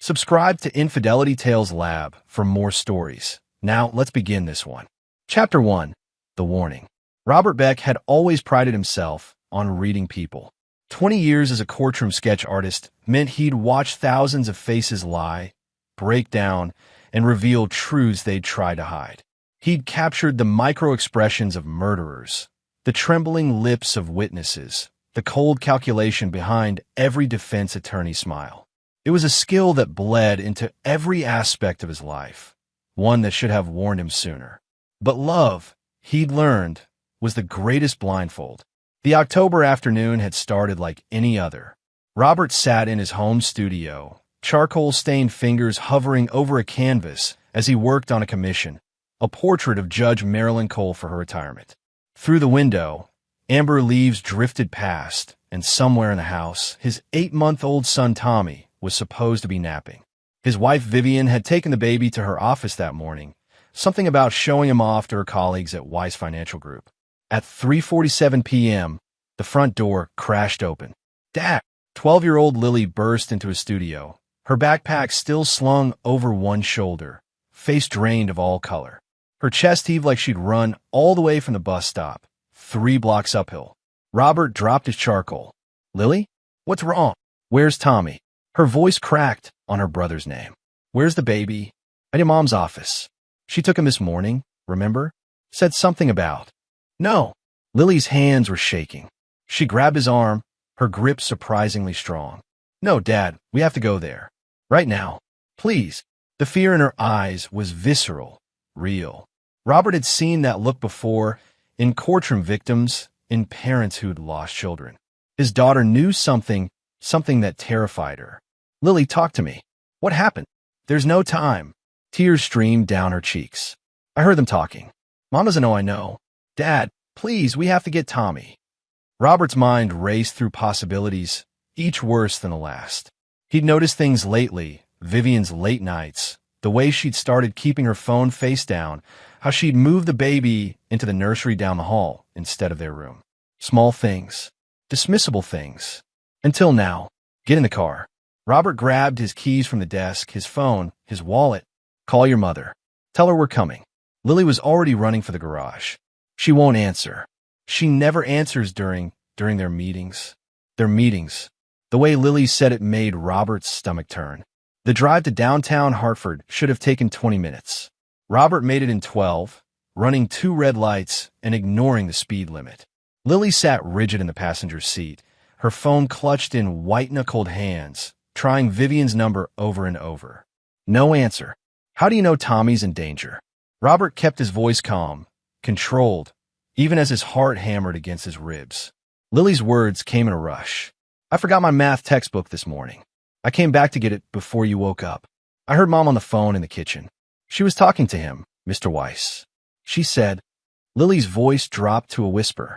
Subscribe to Infidelity Tales Lab for more stories. Now, let's begin this one. Chapter 1. The Warning. Robert Beck had always prided himself on reading people. 20 years as a courtroom sketch artist meant he'd watched thousands of faces lie, break down, and reveal truths they'd try to hide. He'd captured the micro-expressions of murderers, the trembling lips of witnesses, the cold calculation behind every defense attorney's smile. It was a skill that bled into every aspect of his life, one that should have warned him sooner. But love, he'd learned, was the greatest blindfold. The October afternoon had started like any other. Robert sat in his home studio, charcoal-stained fingers hovering over a canvas as he worked on a commission, a portrait of Judge Marilyn Cole for her retirement. Through the window, amber leaves drifted past, and somewhere in the house, his 8-month-old son Tommy was supposed to be napping. His wife Vivian had taken the baby to her office that morning, something about showing him off to her colleagues at Weiss Financial Group. At 3:47 p.m., the front door crashed open. "Dad!" 12-year-old Lily burst into his studio, her backpack still slung over one shoulder, face drained of all color. Her chest heaved like she'd run all the way from the bus stop, 3 blocks uphill. Robert dropped his charcoal. "Lily? What's wrong? Where's Tommy?" Her voice cracked on her brother's name. "Where's the baby?" "At your mom's office. She took him this morning, remember? Said something about—" "No." Lily's hands were shaking. She grabbed his arm, her grip surprisingly strong. "No, Dad, we have to go there. Right now. Please." The fear in her eyes was visceral, real. Robert had seen that look before, in courtroom victims, in parents who'd lost children. His daughter knew something that terrified her. "Lily, talk to me. What happened?" "There's no time." Tears streamed down her cheeks. "I heard them talking. Mom doesn't know I know." "Dad, please, we have to get Tommy." Robert's mind raced through possibilities, each worse than the last. He'd noticed things lately, Vivian's late nights, the way she'd started keeping her phone face down, how she'd moved the baby into the nursery down the hall instead of their room. Small things, dismissible things. Until now. "Get in the car." Robert grabbed his keys from the desk, his phone, his wallet. "Call your mother. Tell her we're coming." Lily was already running for the garage. "She won't answer. She never answers during their meetings." Their meetings. The way Lily said it made Robert's stomach turn. The drive to downtown Hartford should have taken 20 minutes. Robert made it in 12, running 2 red lights and ignoring the speed limit. Lily sat rigid in the passenger seat, her phone clutched in white-knuckled hands, trying Vivian's number over and over. No answer. "How do you know Tommy's in danger?" Robert kept his voice calm, controlled, even as his heart hammered against his ribs. Lily's words came in a rush. "I forgot my math textbook this morning. I came back to get it before you woke up. I heard Mom on the phone in the kitchen. She was talking to him, Mr. Weiss. She said—" Lily's voice dropped to a whisper.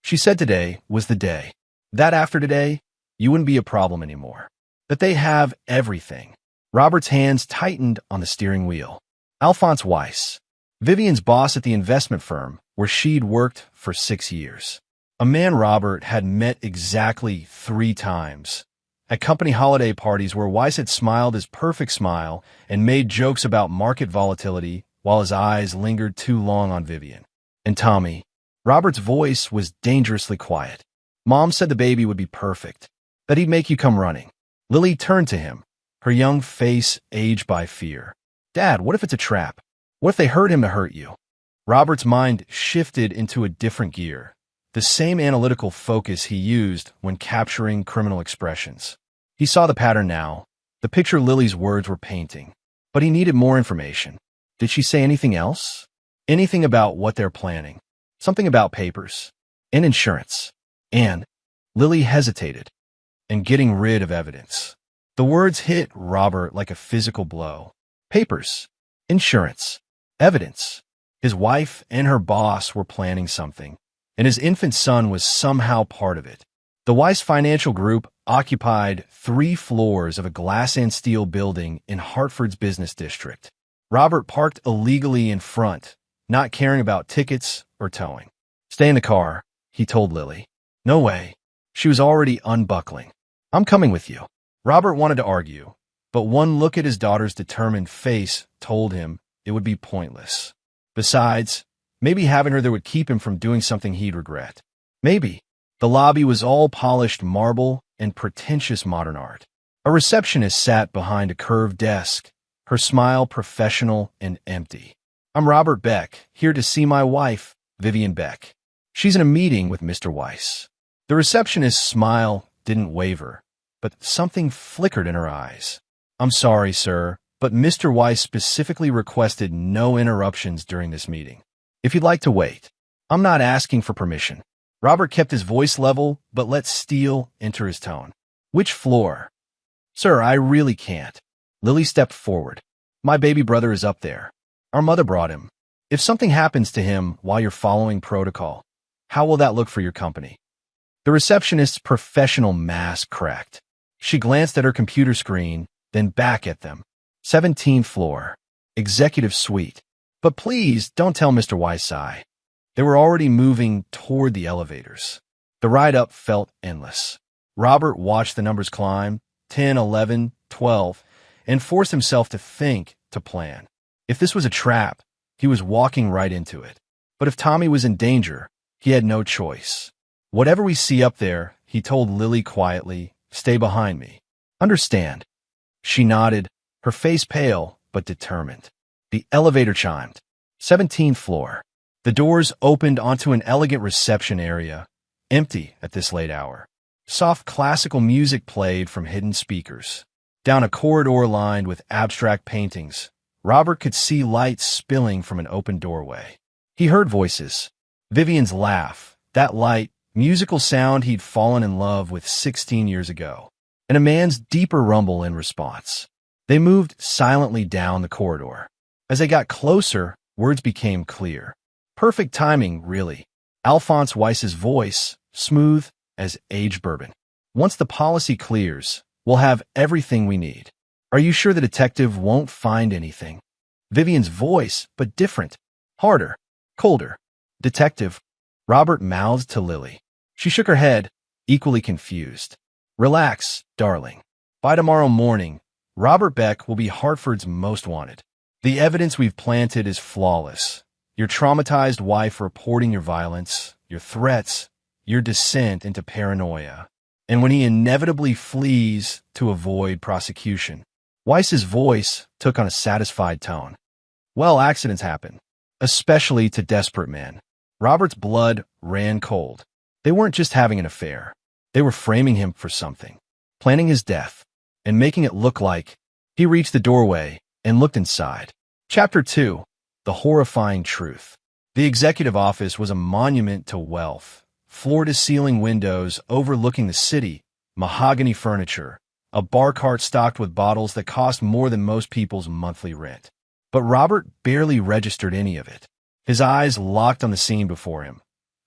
"She said today was the day. That after today, you wouldn't be a problem anymore. That they have everything." Robert's hands tightened on the steering wheel. Alphonse Weiss, Vivian's boss at the investment firm where she'd worked for 6 years. A man Robert had met exactly 3 times. At company holiday parties where Weiss had smiled his perfect smile and made jokes about market volatility while his eyes lingered too long on Vivian. And Tommy. Robert's voice was dangerously quiet. "Mom said the baby would be perfect, that he'd make you come running." Lily turned to him, her young face aged by fear. "Dad, what if it's a trap? What if they hurt him to hurt you?" Robert's mind shifted into a different gear, the same analytical focus he used when capturing criminal expressions. He saw the pattern now, the picture Lily's words were painting. But he needed more information. Did she say anything else? Anything about what they're planning? Something about papers and insurance. And Lily hesitated, and getting rid of evidence. The words hit Robert like a physical blow. Papers, insurance, evidence. His wife and her boss were planning something, and his infant son was somehow part of it. The Weiss Financial Group occupied 3 floors of a glass and steel building in Hartford's business district. Robert parked illegally in front, not caring about tickets or towing. "Stay in the car," he told Lily. "No way." She was already unbuckling. "I'm coming with you." Robert wanted to argue, but one look at his daughter's determined face told him it would be pointless. Besides, maybe having her there would keep him from doing something he'd regret. Maybe. The lobby was all polished marble and pretentious modern art. A receptionist sat behind a curved desk, her smile professional and empty. "I'm Robert Beck, here to see my wife, Vivian Beck. She's in a meeting with Mr. Weiss." The receptionist's smile didn't waver, but something flickered in her eyes. "I'm sorry, sir, but Mr. Weiss specifically requested no interruptions during this meeting. If you'd like to wait, I'm not asking for permission." Robert kept his voice level, but let steel enter his tone. "Which floor?" "Sir, I really can't." Lily stepped forward. "My baby brother is up there. Our mother brought him. If something happens to him while you're following protocol, how will that look for your company?" The receptionist's professional mask cracked. She glanced at her computer screen, then back at them. 17th floor. Executive suite. "But please, don't tell Mr. Weiss I." They were already moving toward the elevators. The ride up felt endless. Robert watched the numbers climb, 10, 11, 12, and forced himself to think, to plan. If this was a trap, he was walking right into it. But if Tommy was in danger, he had no choice. "Whatever we see up there," he told Lily quietly, "stay behind me. Understand?" She nodded, her face pale but determined. The elevator chimed. 17th floor. The doors opened onto an elegant reception area, empty at this late hour. Soft classical music played from hidden speakers. Down a corridor lined with abstract paintings, Robert could see lights spilling from an open doorway. He heard voices. Vivian's laugh, that light, musical sound he'd fallen in love with 16 years ago, and a man's deeper rumble in response. They moved silently down the corridor. As they got closer, words became clear. Perfect timing, really. Alphonse Weiss's voice, smooth as aged bourbon. "Once the policy clears, we'll have everything we need. Are you sure the detective won't find anything?" Vivian's voice, but different. Harder. Colder. "Detective," Robert mouthed to Lily. She shook her head, equally confused. "Relax, darling. By tomorrow morning, Robert Beck will be Hartford's most wanted. The evidence we've planted is flawless. Your traumatized wife reporting your violence, your threats, your descent into paranoia. And when he inevitably flees to avoid prosecution." Weiss's voice took on a satisfied tone. "Well, accidents happen, especially to desperate men." Robert's blood ran cold. They weren't just having an affair. They were framing him for something, planning his death, and making it look like. He reached the doorway and looked inside. Chapter 2. The horrifying truth. The executive office was a monument to wealth. Floor-to-ceiling windows overlooking the city, mahogany furniture, a bar cart stocked with bottles that cost more than most people's monthly rent. But Robert barely registered any of it. His eyes locked on the scene before him.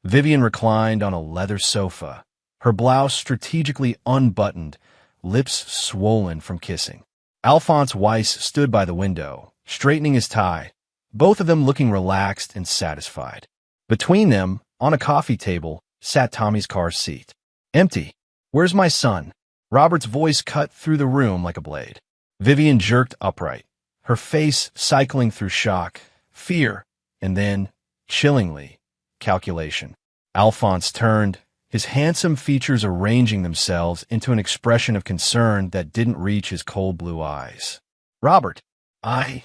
Vivian reclined on a leather sofa, her blouse strategically unbuttoned, lips swollen from kissing. Alphonse Weiss stood by the window, straightening his tie, both of them looking relaxed and satisfied. Between them, on a coffee table, sat Tommy's car seat. "Empty. Where's my son?" Robert's voice cut through the room like a blade. Vivian jerked upright, her face cycling through shock, fear, and then, chillingly, calculation. Alphonse turned, his handsome features arranging themselves into an expression of concern that didn't reach his cold blue eyes. "Robert, I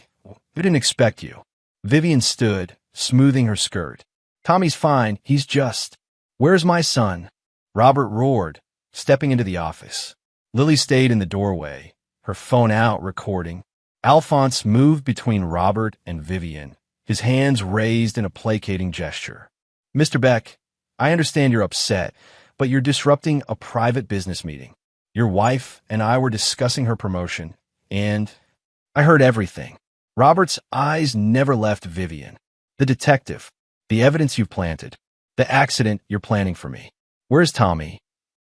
didn't expect you." Vivian stood, smoothing her skirt. "Tommy's fine, he's just—" "Where's my son?" Robert roared, stepping into the office. Lily stayed in the doorway, her phone out recording. Alphonse moved between Robert and Vivian, his hands raised in a placating gesture. "Mr. Beck, I understand you're upset, but you're disrupting a private business meeting. Your wife and I were discussing her promotion, and I heard everything." Robert's eyes never left Vivian. "The detective, the evidence you've planted, the accident you're planning for me. Where's Tommy?"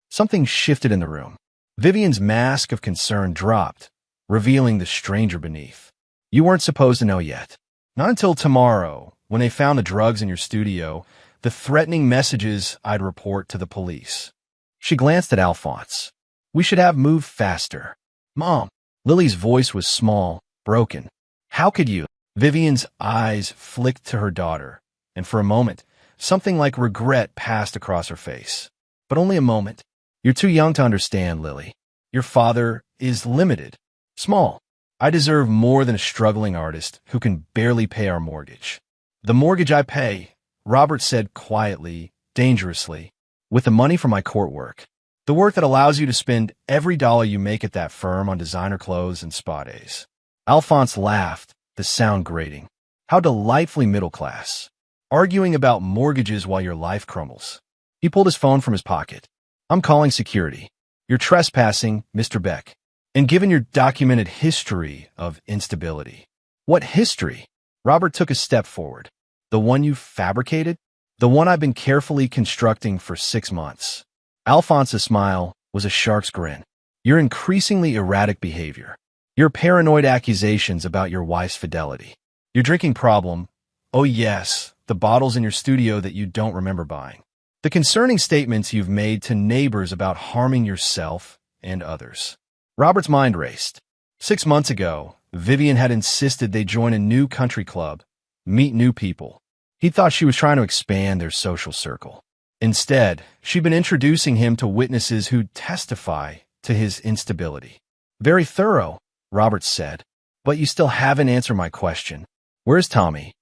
Something shifted in the room. Vivian's mask of concern dropped, revealing the stranger beneath. "You weren't supposed to know yet. Not until tomorrow, when they found the drugs in your studio, the threatening messages I'd report to the police." She glanced at Alphonse. "We should have moved faster." "Mom." Lily's voice was small, broken. How could you? Vivian's eyes flicked to her daughter, and for a moment, something like regret passed across her face. But only a moment. You're too young to understand, Lily. Your father is limited. Small. I deserve more than a struggling artist who can barely pay our mortgage. The mortgage I pay, Robert said quietly, dangerously, with the money from my court work. The work that allows you to spend every dollar you make at that firm on designer clothes and spa days. Alphonse laughed, the sound grating. How delightfully middle class. Arguing about mortgages while your life crumbles. He pulled his phone from his pocket. I'm calling security. You're trespassing, Mr. Beck. And given your documented history of instability. What history? Robert took a step forward. The one you fabricated? The one I've been carefully constructing for 6 months. Alphonse's smile was a shark's grin. Your increasingly erratic behavior. Your paranoid accusations about your wife's fidelity. Your drinking problem. Oh yes, the bottles in your studio that you don't remember buying. The concerning statements you've made to neighbors about harming yourself and others. Robert's mind raced. 6 months ago, Vivian had insisted they join a new country club, meet new people. He thought she was trying to expand their social circle. Instead, she'd been introducing him to witnesses who'd testify to his instability. Very thorough, Robert said. But you still haven't answered my question. Where's Tommy?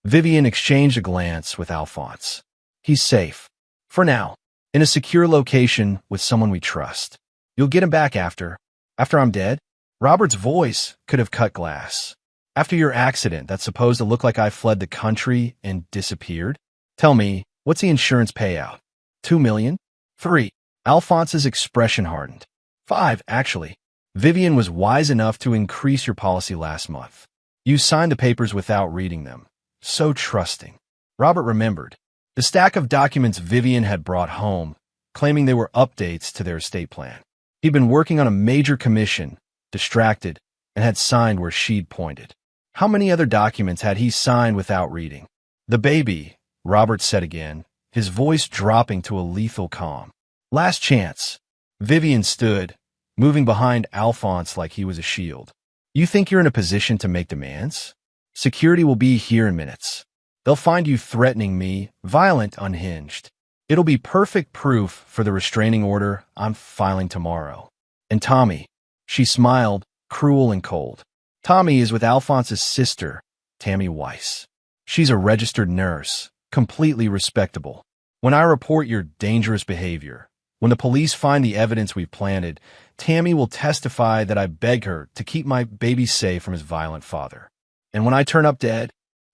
Vivian exchanged a glance with Alphonse. He's safe. For now. In a secure location with someone we trust. You'll get him back after I'm dead? Robert's voice could have cut glass. After your accident that's supposed to look like I fled the country and disappeared? Tell me, what's the insurance payout? 2 million? 3. Alphonse's expression hardened. 5, actually. Vivian was wise enough to increase your policy last month. You signed the papers without reading them. So trusting. Robert remembered. The stack of documents Vivian had brought home, claiming they were updates to their estate plan. He'd been working on a major commission, distracted, and had signed where she'd pointed. How many other documents had he signed without reading? The baby, Robert said again, his voice dropping to a lethal calm. Last chance. Vivian stood, moving behind Alphonse like he was a shield. You think you're in a position to make demands? Security will be here in minutes. They'll find you threatening me, violent, unhinged. It'll be perfect proof for the restraining order I'm filing tomorrow. And Tommy, she smiled, cruel and cold. Tommy is with Alphonse's sister, Tammy Weiss. She's a registered nurse, completely respectable. When I report your dangerous behavior, when the police find the evidence we've planted, Tammy will testify that I beg her to keep my baby safe from his violent father. And when I turn up dead?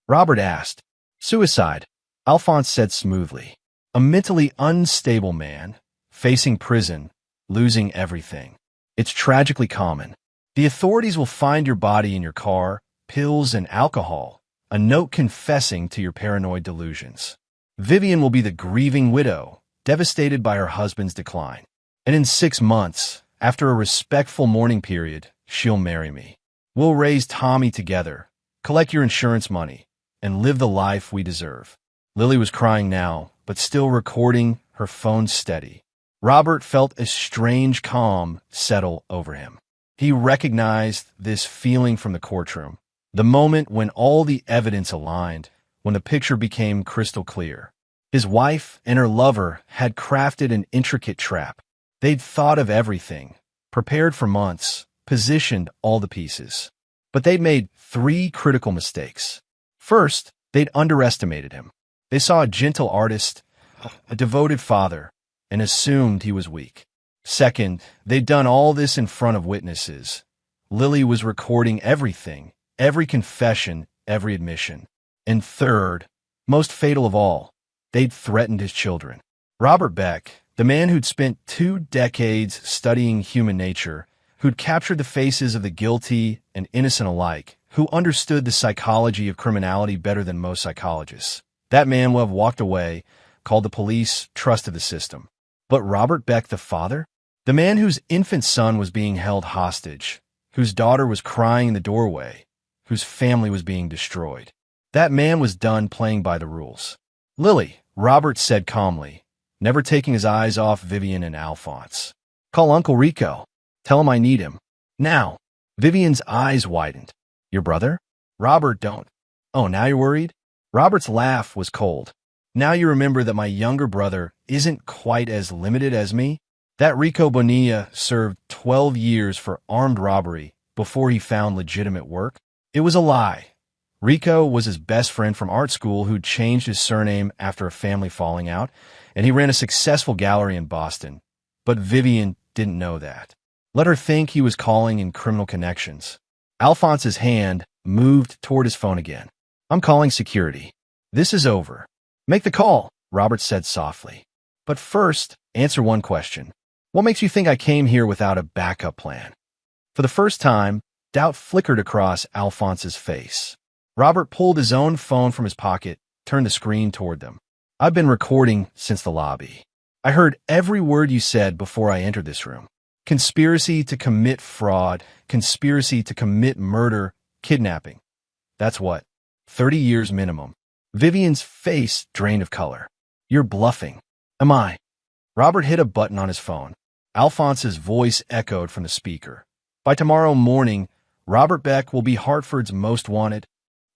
Robert asked. Suicide, Alphonse said smoothly. A mentally unstable man, facing prison, losing everything. It's tragically common. The authorities will find your body in your car, pills and alcohol, a note confessing to your paranoid delusions. Vivian will be the grieving widow, devastated by her husband's decline. And in 6 months, after a respectful mourning period, she'll marry me. We'll raise Tommy together, collect your insurance money, and live the life we deserve. Lily was crying now, but still recording, her phone steady. Robert felt a strange calm settle over him. He recognized this feeling from the courtroom, the moment when all the evidence aligned, when the picture became crystal clear. His wife and her lover had crafted an intricate trap. They'd thought of everything, prepared for months, positioned all the pieces. But they'd made 3 critical mistakes. First, they'd underestimated him. They saw a gentle artist, a devoted father, and assumed he was weak. Second, they'd done all this in front of witnesses. Lily was recording everything, every confession, every admission. And third, most fatal of all, they'd threatened his children. Robert Beck, the man who'd spent 2 decades studying human nature, who'd captured the faces of the guilty and innocent alike, who understood the psychology of criminality better than most psychologists. That man will have walked away, called the police, trusted the system. But Robert Beck, the father? The man whose infant son was being held hostage, whose daughter was crying in the doorway, whose family was being destroyed. That man was done playing by the rules. Lily, Robert said calmly, never taking his eyes off Vivian and Alphonse. Call Uncle Rico. Tell him I need him. Now. Vivian's eyes widened. Your brother? Robert, don't. Oh, now you're worried? Robert's laugh was cold. Now you remember that my younger brother isn't quite as limited as me? That Rico Bonilla served 12 years for armed robbery before he found legitimate work? It was a lie. Rico was his best friend from art school who'd changed his surname after a family falling out, and he ran a successful gallery in Boston. But Vivian didn't know that. Let her think he was calling in criminal connections. Alphonse's hand moved toward his phone again. I'm calling security. This is over. Make the call, Robert said softly. But first, answer one question. What makes you think I came here without a backup plan? For the first time, doubt flickered across Alphonse's face. Robert pulled his own phone from his pocket, turned the screen toward them. I've been recording since the lobby. I heard every word you said before I entered this room. Conspiracy to commit fraud, conspiracy to commit murder, kidnapping. That's what? 30 years minimum. Vivian's face drained of color. You're bluffing. Am I? Robert hit a button on his phone. Alphonse's voice echoed from the speaker. By tomorrow morning, Robert Beck will be Hartford's most wanted.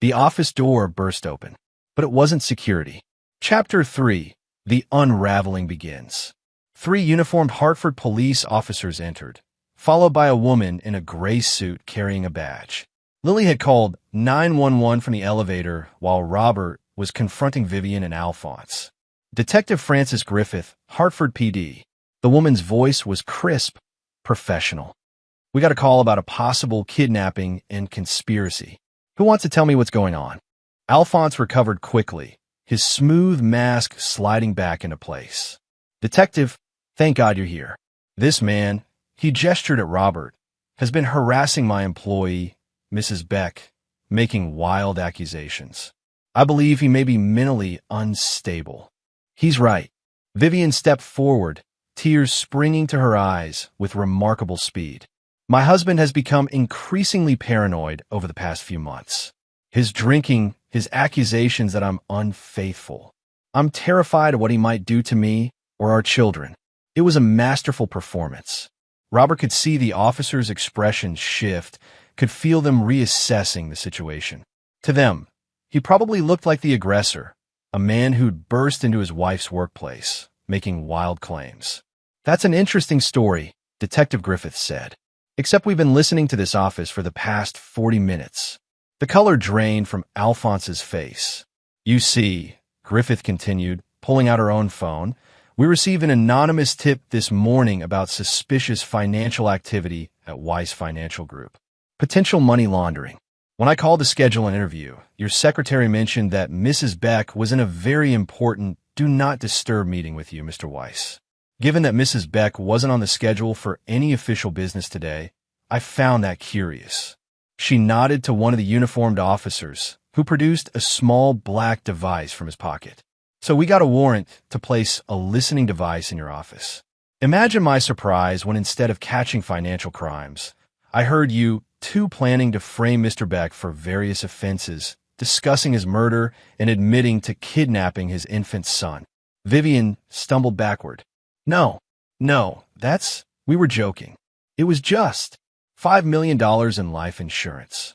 The office door burst open. But it wasn't security. Chapter 3. The unraveling begins. 3 uniformed Hartford police officers entered, followed by a woman in a gray suit carrying a badge. Lily had called 911 from the elevator while Robert was confronting Vivian and Alphonse. Detective Francis Griffith, Hartford PD. The woman's voice was crisp, professional. We got a call about a possible kidnapping and conspiracy. Who wants to tell me what's going on? Alphonse recovered quickly, his smooth mask sliding back into place. Detective, thank God you're here. This man, he gestured at Robert, has been harassing my employee, Mrs. Beck, making wild accusations. I believe he may be mentally unstable. He's right. Vivian stepped forward, tears springing to her eyes with remarkable speed. My husband has become increasingly paranoid over the past few months. His drinking, his accusations that I'm unfaithful. I'm terrified of what he might do to me or our children. It was a masterful performance. Robert could see the officers' expressions shift, could feel them reassessing the situation. To them, he probably looked like the aggressor, a man who'd burst into his wife's workplace, making wild claims. That's an interesting story, Detective Griffith said. Except we've been listening to this office for the past 40 minutes. The color drained from Alphonse's face. You see, Griffith continued, pulling out her own phone, we received an anonymous tip this morning about suspicious financial activity at Weiss Financial Group. Potential money laundering. When I called to schedule an interview, your secretary mentioned that Mrs. Beck was in a very important do not disturb meeting with you, Mr. Weiss. Given that Mrs. Beck wasn't on the schedule for any official business today, I found that curious. She nodded to one of the uniformed officers, who produced a small black device from his pocket. So we got a warrant to place a listening device in your office. Imagine my surprise when instead of catching financial crimes, I heard you two planning to frame Mr. Beck for various offenses, discussing his murder and admitting to kidnapping his infant son. Vivian stumbled backward. No, we were joking. It was just $5 million in life insurance.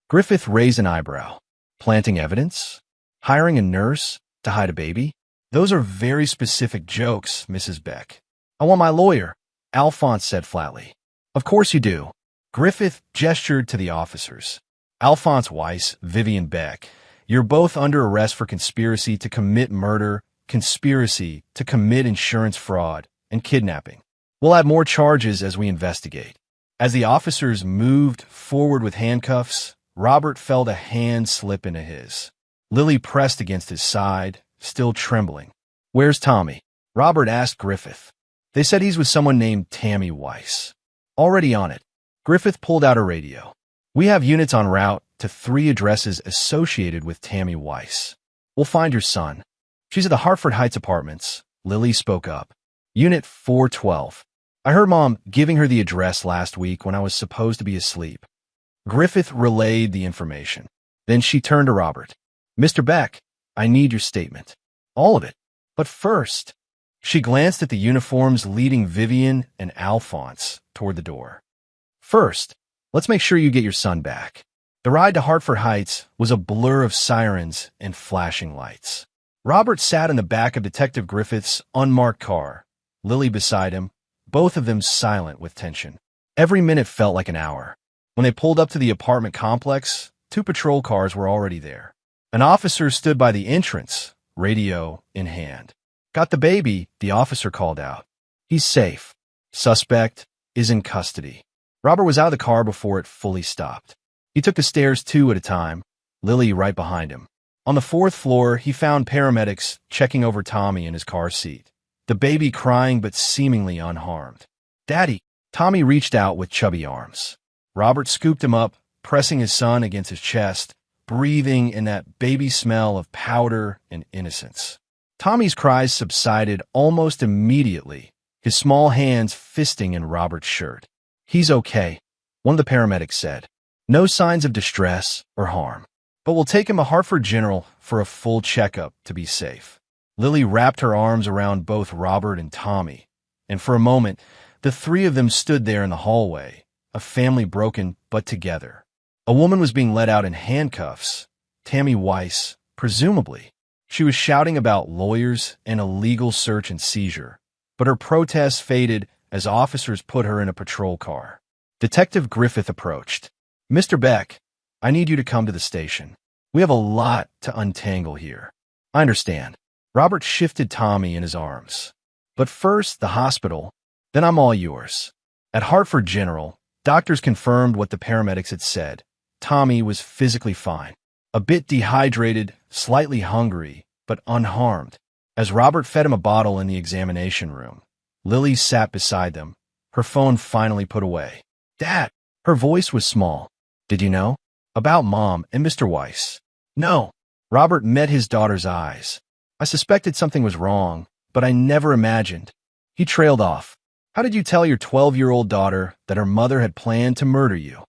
Griffith raised an eyebrow. Planting evidence? Hiring a nurse to hide a baby? Those are very specific jokes, Mrs. Beck. I want my lawyer, Alphonse said flatly. Of course you do. Griffith gestured to the officers. Alphonse Weiss, Vivian Beck, you're both under arrest for conspiracy to commit murder, conspiracy to commit insurance fraud, and kidnapping. We'll add more charges as we investigate. As the officers moved forward with handcuffs, Robert felt a hand slip into his. Lily pressed against his side, still trembling. Where's Tommy? Robert asked Griffith. They said he's with someone named Tammy Weiss. Already on it. Griffith pulled out a radio. We have units en route to 3 addresses associated with Tammy Weiss. We'll find your son. She's at the Hartford Heights Apartments. Lily spoke up. Unit 412. I heard Mom giving her the address last week when I was supposed to be asleep. Griffith relayed the information. Then she turned to Robert. Mr. Beck, I need your statement. All of it. But first, she glanced at the uniforms leading Vivian and Alphonse toward the door. First, Let's make sure you get your son back. The ride to Hartford Heights was a blur of sirens and flashing lights. Robert sat in the back of Detective Griffith's unmarked car, Lily beside him, both of them silent with tension. Every minute felt like an hour. When they pulled up to the apartment complex, 2 patrol cars were already there. An officer stood by the entrance, radio in hand. Got the baby, the officer called out. He's safe. Suspect is in custody. Robert was out of the car before it fully stopped. He took the stairs 2 at a time, Lily right behind him. On the 4th floor, he found paramedics checking over Tommy in his car seat, the baby crying but seemingly unharmed. Daddy! Tommy reached out with chubby arms. Robert scooped him up, pressing his son against his chest, breathing in that baby smell of powder and innocence. Tommy's cries subsided almost immediately, his small hands fisting in Robert's shirt. He's okay, one of the paramedics said. No signs of distress or harm. But we'll take him to Hartford General for a full checkup to be safe. Lily wrapped her arms around both Robert and Tommy, and for a moment, the 3 of them stood there in the hallway, a family broken but together. A woman was being led out in handcuffs, Tammy Weiss, presumably. She was shouting about lawyers and a legal search and seizure, but her protests faded as officers put her in a patrol car. Detective Griffith approached. Mr. Beck, I need you to come to the station. We have a lot to untangle here. I understand. Robert shifted Tommy in his arms. But first, the hospital, then I'm all yours. At Hartford General, doctors confirmed what the paramedics had said. Tommy was physically fine. A bit dehydrated, slightly hungry, but unharmed. As Robert fed him a bottle in the examination room, Lily sat beside them, her phone finally put away. Dad! Her voice was small. Did you know? About Mom and Mr. Weiss. No. Robert met his daughter's eyes. I suspected something was wrong, but I never imagined. He trailed off. How did you tell your 12-year-old daughter that her mother had planned to murder you?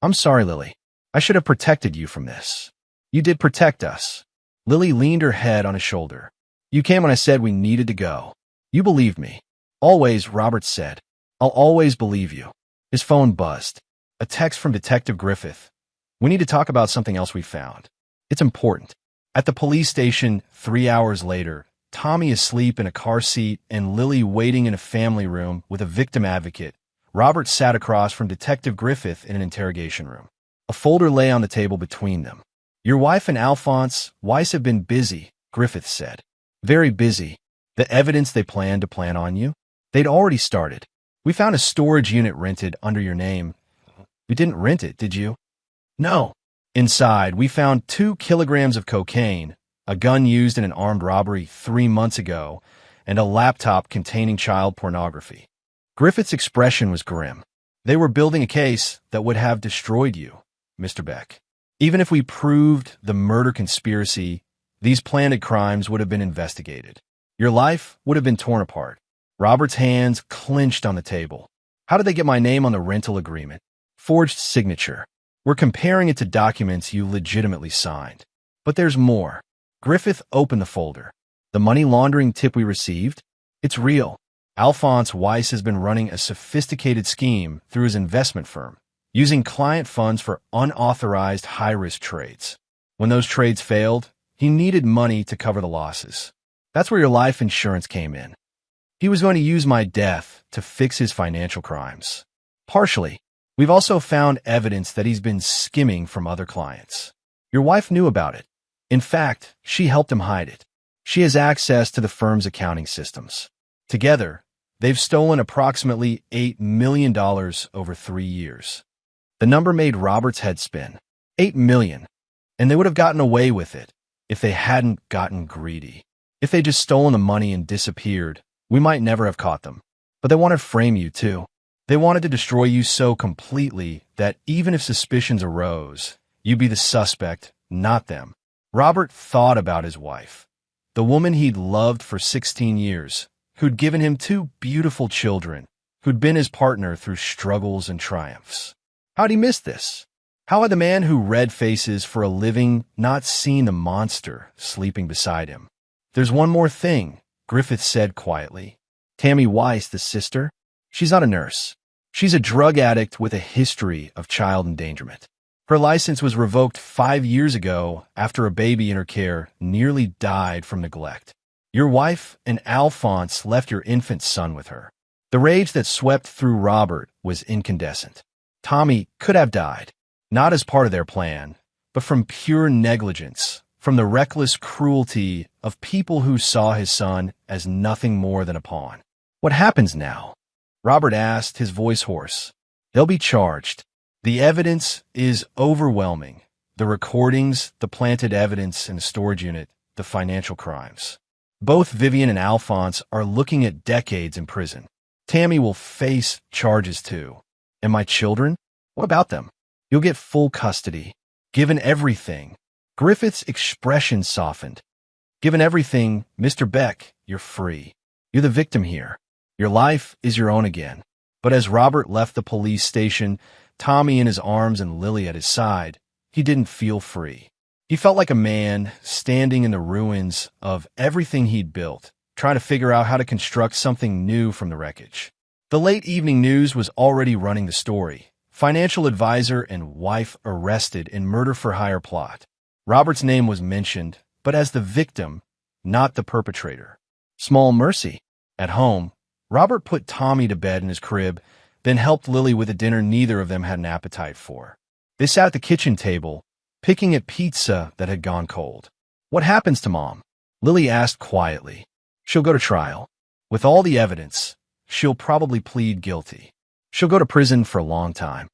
I'm sorry, Lily. I should have protected you from this. You did protect us. Lily leaned her head on his shoulder. You came when I said we needed to go. You believed me. Always, Robert said. I'll always believe you. His phone buzzed. A text from Detective Griffith. We need to talk about something else we found. It's important. At the police station, 3 hours later, Tommy asleep in a car seat and Lily waiting in a family room with a victim advocate. Robert sat across from Detective Griffith in an interrogation room. A folder lay on the table between them. Your wife and Alphonse Weiss have been busy, Griffith said. Very busy. The evidence they planned to plant on you? They'd already started. We found a storage unit rented under your name. You didn't rent it, did you? No. Inside, we found 2 kilograms of cocaine, a gun used in an armed robbery 3 months ago, and a laptop containing child pornography. Griffith's expression was grim. They were building a case that would have destroyed you, Mr. Beck. Even if we proved the murder conspiracy, these planted crimes would have been investigated. Your life would have been torn apart. Robert's hands clenched on the table. How did they get my name on the rental agreement? Forged signature. We're comparing it to documents you legitimately signed. But there's more. Griffith opened the folder. The money laundering tip we received? It's real. Alphonse Weiss has been running a sophisticated scheme through his investment firm, using client funds for unauthorized high-risk trades. When those trades failed, he needed money to cover the losses. That's where your life insurance came in. He was going to use my death to fix his financial crimes. Partially. We've also found evidence that he's been skimming from other clients. Your wife knew about it. In fact, she helped him hide it. She has access to the firm's accounting systems. Together, they've stolen approximately $8 million over 3 years. The number made Robert's head spin. $8 million. And they would have gotten away with it if they hadn't gotten greedy. If they'd just stolen the money and disappeared, we might never have caught them. But they wanted to frame you, too. They wanted to destroy you so completely that even if suspicions arose, you'd be the suspect, not them. Robert thought about his wife, the woman he'd loved for 16 years, who'd given him 2 beautiful children, who'd been his partner through struggles and triumphs. How'd he miss this? How had the man who read faces for a living not seen the monster sleeping beside him? There's one more thing, Griffith said quietly. Tammy Weiss, the sister? She's not a nurse. She's a drug addict with a history of child endangerment. Her license was revoked 5 years ago after a baby in her care nearly died from neglect. Your wife and Alphonse left your infant son with her. The rage that swept through Robert was incandescent. Tommy could have died, not as part of their plan, but from pure negligence, from the reckless cruelty of people who saw his son as nothing more than a pawn. What happens now? Robert asked, his voice hoarse. They'll be charged. The evidence is overwhelming. The recordings, the planted evidence in the storage unit, the financial crimes. Both Vivian and Alphonse are looking at decades in prison. Tammy will face charges too. And my children? What about them? You'll get full custody. Given everything. Griffith's expression softened. Given everything, Mr. Beck, you're free. You're the victim here. Your life is your own again. But as Robert left the police station, Tommy in his arms and Lily at his side, he didn't feel free. He felt like a man standing in the ruins of everything he'd built, trying to figure out how to construct something new from the wreckage. The late evening news was already running the story. Financial advisor and wife arrested in murder-for-hire plot. Robert's name was mentioned, but as the victim, not the perpetrator. Small mercy. At home, Robert put Tommy to bed in his crib, then helped Lily with a dinner neither of them had an appetite for. They sat at the kitchen table, picking at pizza that had gone cold. What happens to Mom? Lily asked quietly. She'll go to trial. With all the evidence, she'll probably plead guilty. She'll go to prison for a long time.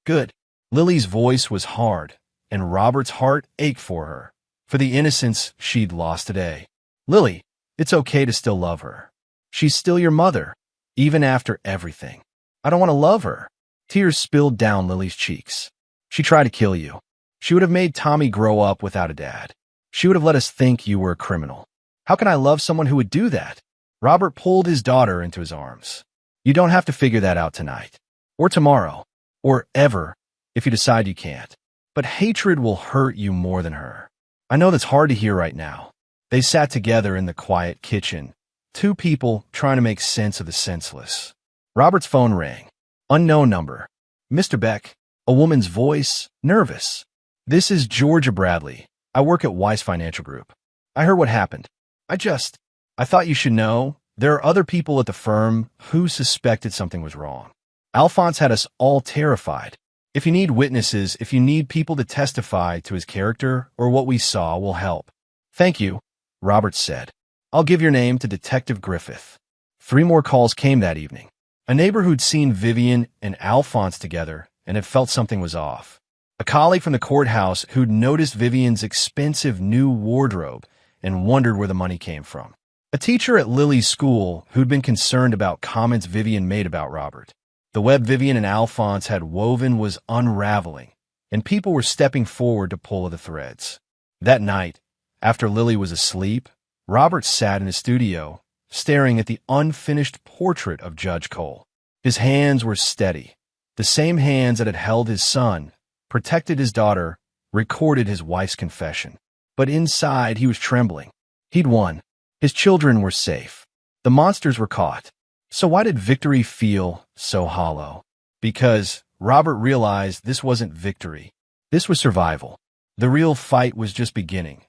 Good. Lily's voice was hard, and Robert's heart ached for her, for the innocence she'd lost today. Lily, it's okay to still love her. She's still your mother, even after everything. I don't want to love her. Tears spilled down Lily's cheeks. She tried to kill you. She would have made Tommy grow up without a dad. She would have let us think you were a criminal. How can I love someone who would do that? Robert pulled his daughter into his arms. You don't have to figure that out tonight, or tomorrow, or ever, if you decide you can't. But hatred will hurt you more than her. I know that's hard to hear right now. They sat together in the quiet kitchen, two people trying to make sense of the senseless. Robert's phone rang. Unknown number. Mr. Beck. A woman's voice, nervous. This is Georgia Bradley. I work at Weiss Financial Group. I heard what happened. I thought you should know. There are other people at the firm who suspected something was wrong. Alphonse had us all terrified. If you need witnesses, if you need people to testify to his character or what we saw, will help. Thank you, Robert said. I'll give your name to Detective Griffith. 3 more calls came that evening. A neighbor who'd seen Vivian and Alphonse together and had felt something was off. A colleague from the courthouse who'd noticed Vivian's expensive new wardrobe and wondered where the money came from. A teacher at Lily's school who'd been concerned about comments Vivian made about Robert. The web Vivian and Alphonse had woven was unraveling, and people were stepping forward to pull at the threads. That night, after Lily was asleep, Robert sat in his studio, staring at the unfinished portrait of Judge Cole. His hands were steady, the same hands that had held his son, protected his daughter, recorded his wife's confession. But inside, he was trembling. He'd won. His children were safe. The monsters were caught. So why did victory feel so hollow? Because Robert realized this wasn't victory. This was survival. The real fight was just beginning.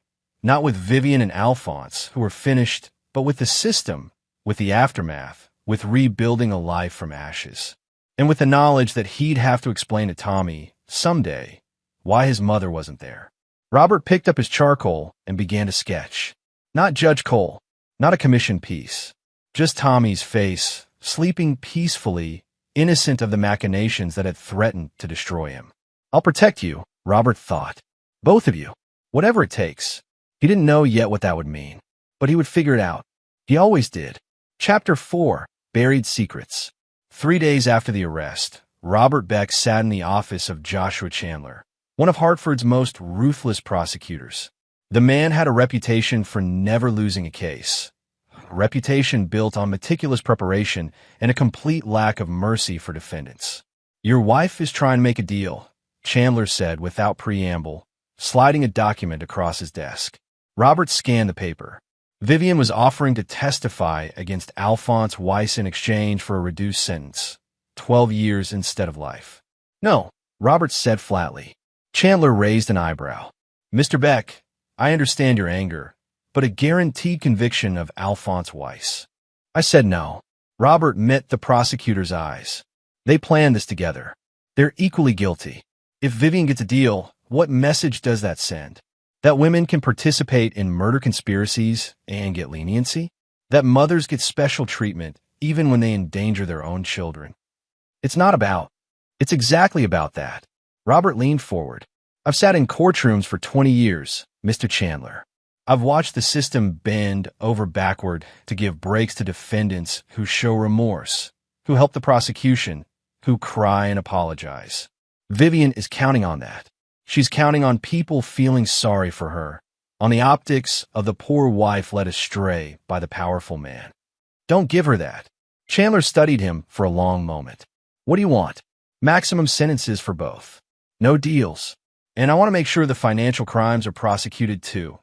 Not with Vivian and Alphonse, who were finished, but with the system, with the aftermath, with rebuilding a life from ashes. And with the knowledge that he'd have to explain to Tommy, someday, why his mother wasn't there. Robert picked up his charcoal and began to sketch. Not Judge Cole, not a commissioned piece. Just Tommy's face, sleeping peacefully, innocent of the machinations that had threatened to destroy him. I'll protect you, Robert thought. Both of you. Whatever it takes. He didn't know yet what that would mean. But he would figure it out. He always did. Chapter 4. Buried Secrets. 3 days after the arrest, Robert Beck sat in the office of Joshua Chandler, one of Hartford's most ruthless prosecutors. The man had a reputation for never losing a case. A reputation built on meticulous preparation and a complete lack of mercy for defendants. Your wife is trying to make a deal, Chandler said without preamble, sliding a document across his desk. Robert scanned the paper. Vivian was offering to testify against Alphonse Weiss in exchange for a reduced sentence. 12 years instead of life. No, Robert said flatly. Chandler raised an eyebrow. Mr. Beck, I understand your anger, but a guaranteed conviction of Alphonse Weiss. I said no. Robert met the prosecutor's eyes. They planned this together. They're equally guilty. If Vivian gets a deal, what message does that send? That women can participate in murder conspiracies and get leniency? That mothers get special treatment even when they endanger their own children? It's not about. It's exactly about that. Robert leaned forward. I've sat in courtrooms for 20 years, Mr. Chandler. I've watched the system bend over backward to give breaks to defendants who show remorse, who help the prosecution, who cry and apologize. Vivian is counting on that. She's counting on people feeling sorry for her, on the optics of the poor wife led astray by the powerful man. Don't give her that. Chandler studied him for a long moment. What do you want? Maximum sentences for both. No deals. And I want to make sure the financial crimes are prosecuted too.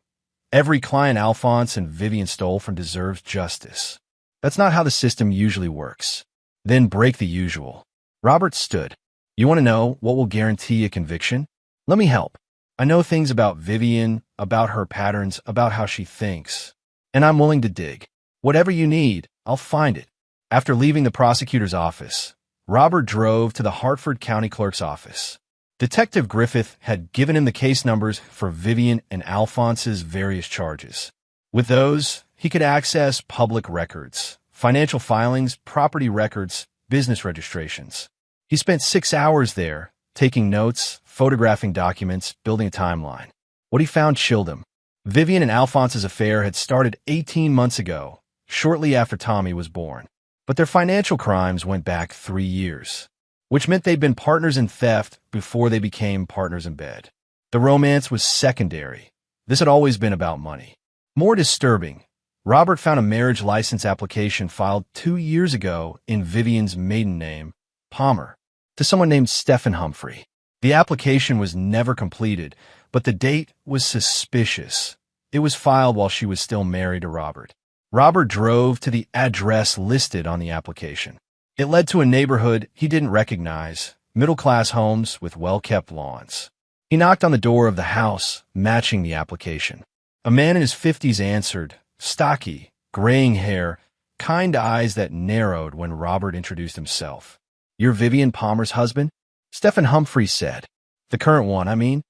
Every client Alphonse and Vivian stole from deserves justice. That's not how the system usually works. Then break the usual. Robert stood. You want to know what will guarantee a conviction? Let me help. I know things about Vivian, about her patterns, about how she thinks. And I'm willing to dig. Whatever you need, I'll find it. After leaving the prosecutor's office, Robert drove to the Hartford County Clerk's office. Detective Griffith had given him the case numbers for Vivian and Alphonse's various charges. With those, he could access public records, financial filings, property records, business registrations. He spent 6 hours there, taking notes, photographing documents, building a timeline. What he found chilled him. Vivian and Alphonse's affair had started 18 months ago, shortly after Tommy was born. But their financial crimes went back 3 years, which meant they'd been partners in theft before they became partners in bed. The romance was secondary. This had always been about money. More disturbing, Robert found a marriage license application filed 2 years ago in Vivian's maiden name, Palmer, to someone named Stephen Humphrey. The application was never completed, but the date was suspicious. It was filed while she was still married to Robert. Robert drove to the address listed on the application. It led to a neighborhood he didn't recognize, middle-class homes with well-kept lawns. He knocked on the door of the house, matching the application. A man in his 50s answered, stocky, graying hair, kind eyes that narrowed when Robert introduced himself. You're Vivian Palmer's husband? Stephen Humphrey said. The current one, I mean.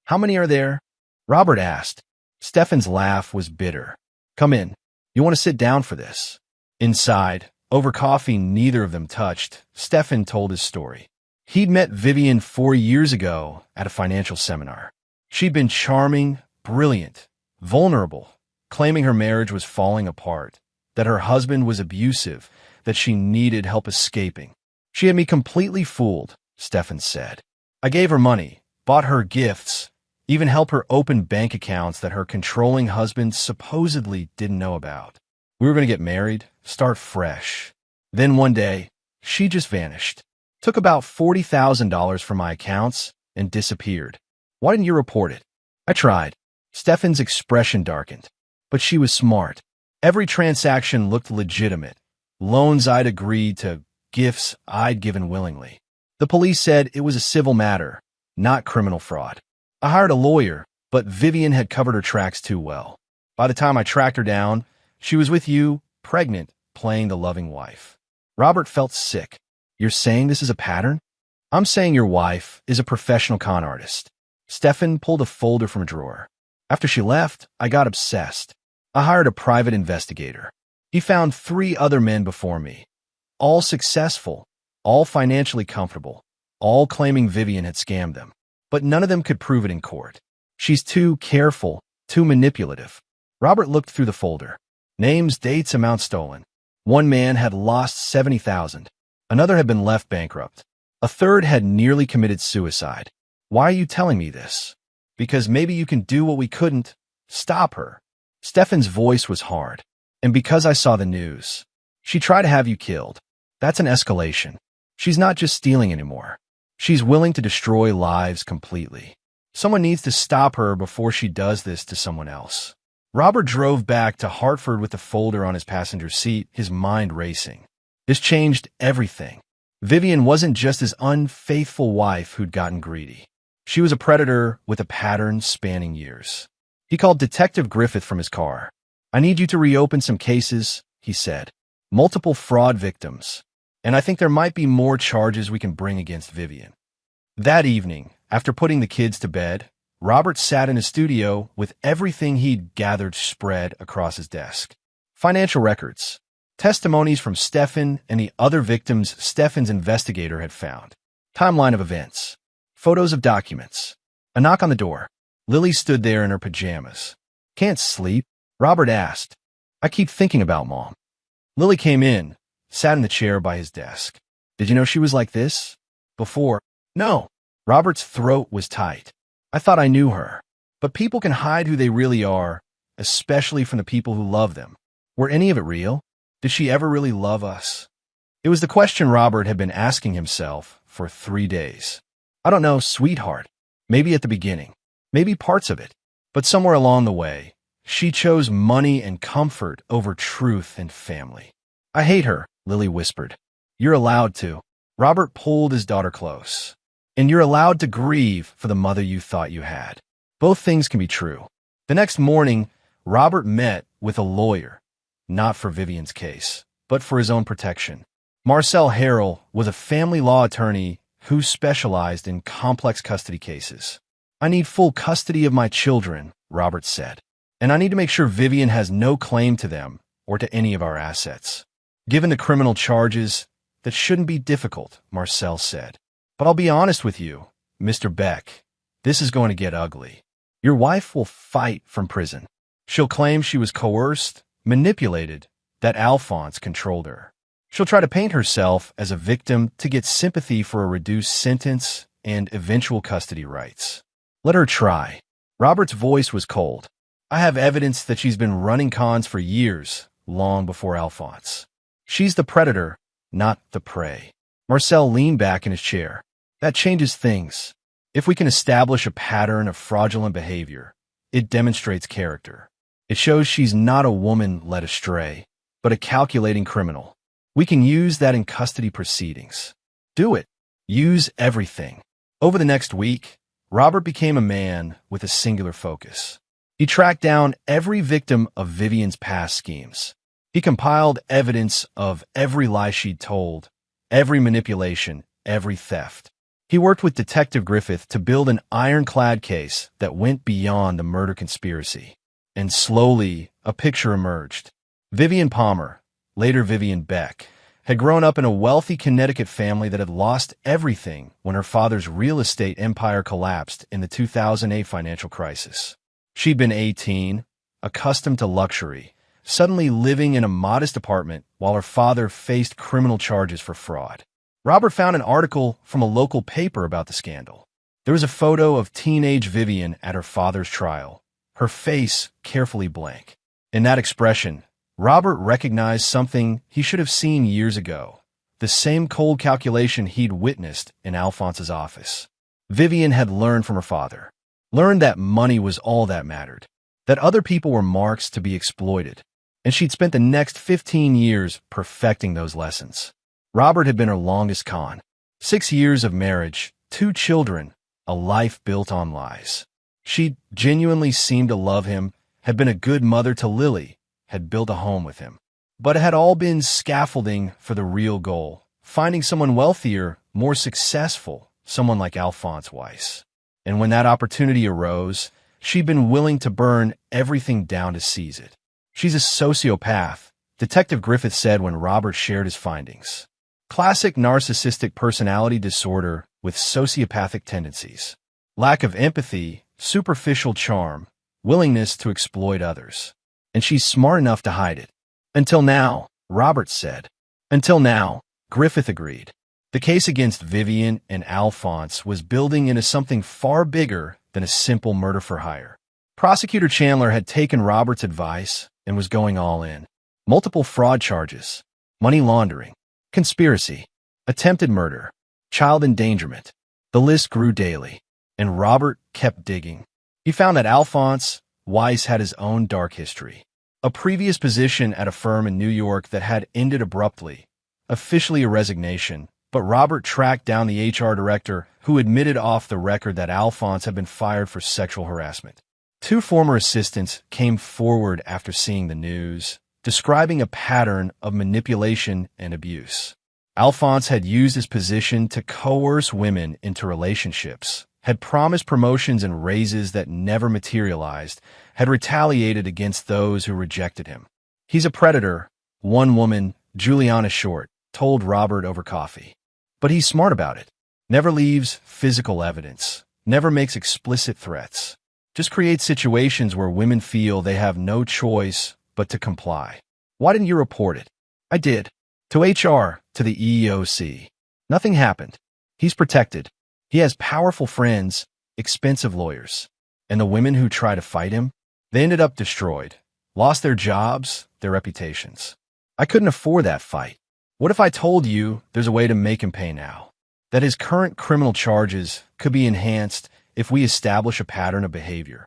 How many are there? Robert asked. Stephen's laugh was bitter. Come in. You want to sit down for this? Inside, over coffee neither of them touched, Stephen told his story. He'd met Vivian 4 years ago at a financial seminar. She'd been charming, brilliant, vulnerable, claiming her marriage was falling apart, that her husband was abusive, that she needed help escaping. She had me completely fooled, Stephen said. I gave her money, bought her gifts, even helped her open bank accounts that her controlling husband supposedly didn't know about. We were going to get married, start fresh. Then one day, she just vanished. Took about $40,000 from my accounts and disappeared. Why didn't you report it? I tried. Stephen's expression darkened. But she was smart. Every transaction looked legitimate. Loans I'd agreed to, gifts I'd given willingly. The police said it was a civil matter, not criminal fraud. I hired a lawyer, but Vivian had covered her tracks too well. By the time I tracked her down, she was with you, pregnant, playing the loving wife. Robert felt sick. You're saying this is a pattern? I'm saying your wife is a professional con artist. Stephen pulled a folder from a drawer. After she left, I got obsessed. I hired a private investigator. He found 3 other men before me. All successful, all financially comfortable, all claiming Vivian had scammed them. But none of them could prove it in court. She's too careful, too manipulative. Robert looked through the folder. Names, dates, amount stolen. One man had lost $70,000. Another had been left bankrupt. A third had nearly committed suicide. Why are you telling me this? Because maybe you can do what we couldn't. Stop her. Stephen's voice was hard. And because I saw the news. She tried to have you killed. That's an escalation. She's not just stealing anymore. She's willing to destroy lives completely. Someone needs to stop her before she does this to someone else. Robert drove back to Hartford with the folder on his passenger seat, his mind racing. This changed everything. Vivian wasn't just his unfaithful wife who'd gotten greedy. She was a predator with a pattern spanning years. He called Detective Griffith from his car. "I need you to reopen some cases," he said. "Multiple fraud victims. And I think there might be more charges we can bring against Vivian." That evening, after putting the kids to bed, Robert sat in his studio with everything he'd gathered spread across his desk. Financial records, testimonies from Stefan and the other victims Stefan's investigator had found, timeline of events, photos of documents. A knock on the door. Lily stood there in her pajamas. "Can't sleep?" Robert asked. "I keep thinking about Mom." Lily came in, sat in the chair by his desk. "Did you know she was like this before?" "No." Robert's throat was tight. "I thought I knew her. But people can hide who they really are, especially from the people who love them. Were any of it real? Did she ever really love us?" It was the question Robert had been asking himself for 3 days. "I don't know, sweetheart. Maybe at the beginning. Maybe parts of it. But somewhere along the way, she chose money and comfort over truth and family." "I hate her," Lily whispered. "You're allowed to." Robert pulled his daughter close. "And you're allowed to grieve for the mother you thought you had. Both things can be true." The next morning, Robert met with a lawyer, not for Vivian's case, but for his own protection. Marcel Harrell was a family law attorney who specialized in complex custody cases. "I need full custody of my children," Robert said, "and I need to make sure Vivian has no claim to them or to any of our assets." "Given the criminal charges, that shouldn't be difficult," Marcel said. "But I'll be honest with you, Mr. Beck, this is going to get ugly. Your wife will fight from prison. She'll claim she was coerced, manipulated, that Alphonse controlled her. She'll try to paint herself as a victim to get sympathy for a reduced sentence and eventual custody rights. Let her try." Robert's voice was cold. "I have evidence that she's been running cons for years, long before Alphonse. She's the predator, not the prey." Marcel leaned back in his chair. "That changes things. If we can establish a pattern of fraudulent behavior, it demonstrates character. It shows she's not a woman led astray, but a calculating criminal. We can use that in custody proceedings. Do it. Use everything." Over the next week, Robert became a man with a singular focus. He tracked down every victim of Vivian's past schemes. He compiled evidence of every lie she'd told, every manipulation, every theft. He worked with Detective Griffith to build an ironclad case that went beyond the murder conspiracy. And slowly, a picture emerged. Vivian Palmer, later Vivian Beck, had grown up in a wealthy Connecticut family that had lost everything when her father's real estate empire collapsed in the 2008 financial crisis. She'd been 18, accustomed to luxury, suddenly living in a modest apartment while her father faced criminal charges for fraud. Robert found an article from a local paper about the scandal. There was a photo of teenage Vivian at her father's trial, her face carefully blank. In that expression, Robert recognized something he should have seen years ago, the same cold calculation he'd witnessed in Alphonse's office. Vivian had learned from her father, learned that money was all that mattered, that other people were marks to be exploited, and she'd spent the next 15 years perfecting those lessons. Robert had been her longest con. 6 years of marriage, 2 children, a life built on lies. She genuinely seemed to love him, had been a good mother to Lily, had built a home with him. But it had all been scaffolding for the real goal, finding someone wealthier, more successful, someone like Alphonse Weiss. And when that opportunity arose, she'd been willing to burn everything down to seize it. "She's a sociopath," Detective Griffith said when Robert shared his findings. "Classic narcissistic personality disorder with sociopathic tendencies. Lack of empathy, superficial charm, willingness to exploit others. And she's smart enough to hide it." "Until now," Robert said. "Until now," Griffith agreed. The case against Vivian and Alphonse was building into something far bigger than a simple murder for hire. Prosecutor Chandler had taken Robert's advice and was going all in. Multiple fraud charges, money laundering, conspiracy, attempted murder, child endangerment. The list grew daily, and Robert kept digging. He found that Alphonse Weiss had his own dark history. A previous position at a firm in New York that had ended abruptly, officially a resignation, But Robert tracked down the HR director, who admitted off the record that Alphonse had been fired for sexual harassment. Two former assistants came forward after seeing the news, describing a pattern of manipulation and abuse. Alphonse had used his position to coerce women into relationships, had promised promotions and raises that never materialized, had retaliated against those who rejected him. "He's a predator," one woman, Juliana Short, told Robert over coffee. "But he's smart about it. Never leaves physical evidence, never makes explicit threats. Just creates situations where women feel they have no choice but to comply." "Why didn't you report it?" "I did. To HR, to the EEOC. Nothing happened. He's protected. He has powerful friends, expensive lawyers. And the women who try to fight him, they ended up destroyed, lost their jobs, their reputations. I couldn't afford that fight. What if I told you there's a way to make him pay now? That his current criminal charges could be enhanced if we establish a pattern of behavior?"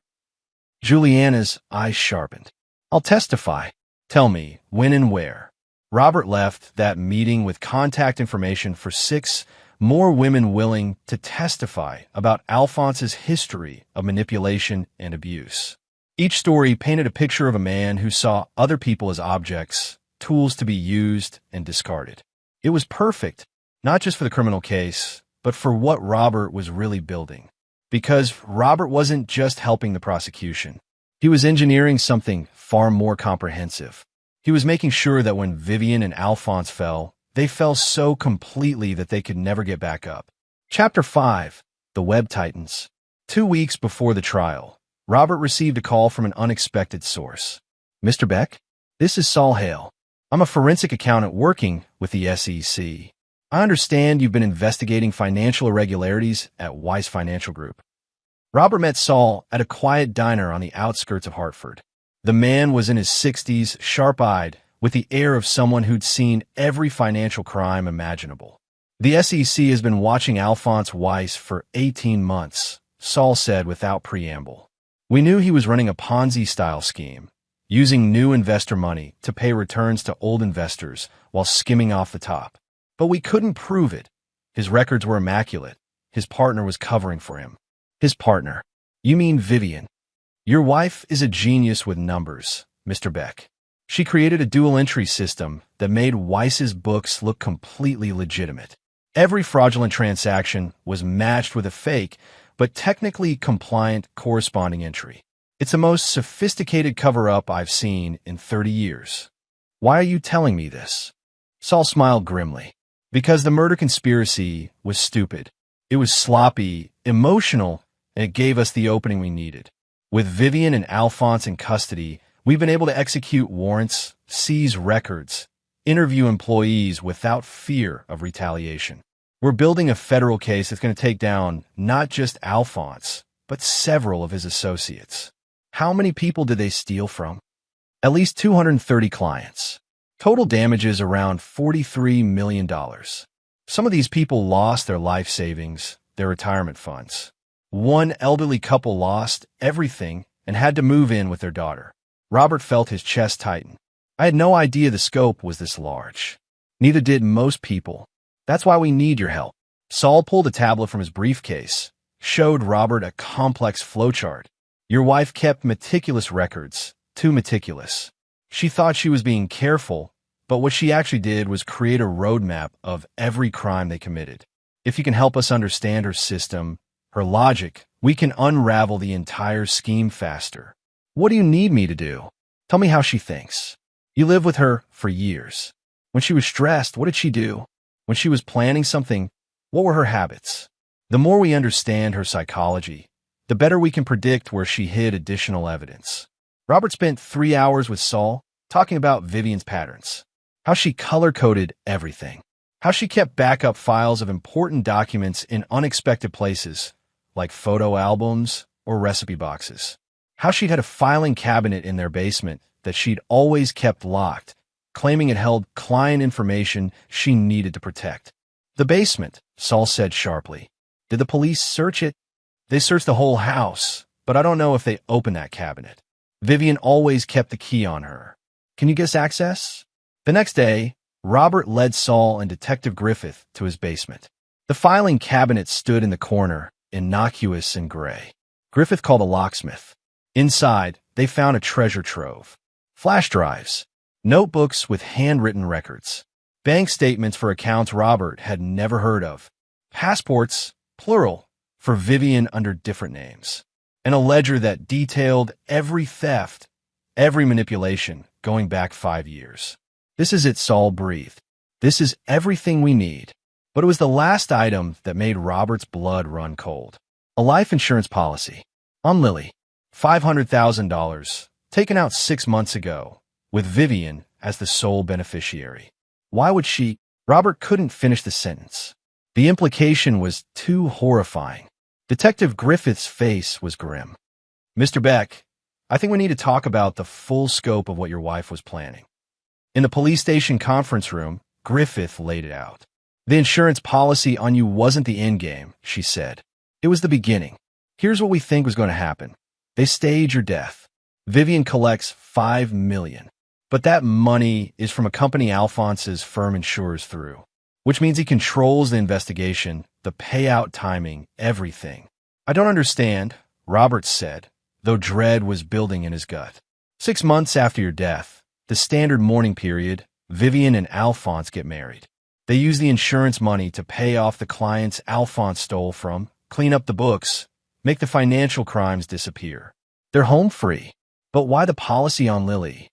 Juliana's eyes sharpened. "I'll testify. Tell me, when and where." Robert left that meeting with contact information for 6 more women willing to testify about Alphonse's history of manipulation and abuse. Each story painted a picture of a man who saw other people as objects, tools to be used and discarded. It was perfect, not just for the criminal case, but for what Robert was really building. Because Robert wasn't just helping the prosecution. He was engineering something far more comprehensive. He was making sure that when Vivian and Alphonse fell, they fell so completely that they could never get back up. Chapter 5. The Web Titans. 2 weeks before the trial, Robert received a call from an unexpected source. "Mr. Beck, this is Saul Hale. I'm a forensic accountant working with the SEC. I understand you've been investigating financial irregularities at Weiss Financial Group." Robert met Saul at a quiet diner on the outskirts of Hartford. The man was in his 60s, sharp-eyed, with the air of someone who'd seen every financial crime imaginable. "The SEC has been watching Alphonse Weiss for 18 months, Saul said without preamble. "We knew he was running a Ponzi-style scheme, using new investor money to pay returns to old investors while skimming off the top. But we couldn't prove it. His records were immaculate. His partner was covering for him." "His partner? You mean Vivian?" "Your wife is a genius with numbers, Mr. Beck. She created a dual-entry system that made Weiss's books look completely legitimate. Every fraudulent transaction was matched with a fake, but technically compliant corresponding entry. It's the most sophisticated cover-up I've seen in 30 years. Why are you telling me this?" Saul smiled grimly. "Because the murder conspiracy was stupid. It was sloppy, emotional, and it gave us the opening we needed. With Vivian and Alphonse in custody, we've been able to execute warrants, seize records, interview employees without fear of retaliation. We're building a federal case that's going to take down not just Alphonse, but several of his associates." "How many people did they steal from?" "At least 230 clients. Total damages around $43 million. Some of these people lost their life savings, their retirement funds. One elderly couple lost everything and had to move in with their daughter." Robert felt his chest tighten. "I had no idea the scope was this large. Neither did most people. That's why we need your help." Saul pulled a tablet from his briefcase, showed Robert a complex flowchart. "Your wife kept meticulous records, too meticulous. She thought she was being careful, but what she actually did was create a roadmap of every crime they committed. If you can help us understand her system, her logic, we can unravel the entire scheme faster." "What do you need me to do?" "Tell me how she thinks. You lived with her for years. When she was stressed, what did she do? When she was planning something, what were her habits? The more we understand her psychology, the better we can predict where she hid additional evidence." Robert spent 3 hours with Saul talking about Vivian's patterns, how she color-coded everything, how she kept backup files of important documents in unexpected places, like photo albums or recipe boxes, how she'd had a filing cabinet in their basement that she'd always kept locked, claiming it held client information she needed to protect. "The basement," Saul said sharply. "Did the police search it?" "They searched the whole house, but I don't know if they opened that cabinet. Vivian always kept the key on her." "Can you guess access?" The next day, Robert led Saul and Detective Griffith to his basement. The filing cabinet stood in the corner, innocuous and gray. Griffith called a locksmith. Inside, they found a treasure trove. Flash drives, notebooks with handwritten records, bank statements for accounts Robert had never heard of, passports, plural, for Vivian under different names, and a ledger that detailed every theft, every manipulation, going back 5 years. This is it, Saul breathed. This is everything we need. But it was the last item that made Robert's blood run cold. A life insurance policy. On Lily. $500,000, taken out 6 months ago, with Vivian as the sole beneficiary. Why would she? Robert couldn't finish the sentence. The implication was too horrifying. Detective Griffith's face was grim. Mr. Beck, I think we need to talk about the full scope of what your wife was planning. In the police station conference room, Griffith laid it out. The insurance policy on you wasn't the endgame, she said. It was the beginning. Here's what we think was going to happen. They stage your death. Vivian collects $5 million. But that money is from a company Alphonse's firm insures through, which means he controls the investigation, the payout timing, everything. I don't understand, Robert said, though dread was building in his gut. 6 months after your death, the standard mourning period, Vivian and Alphonse get married. They use the insurance money to pay off the clients Alphonse stole from, clean up the books, make the financial crimes disappear. They're home free. But why the policy on Lily?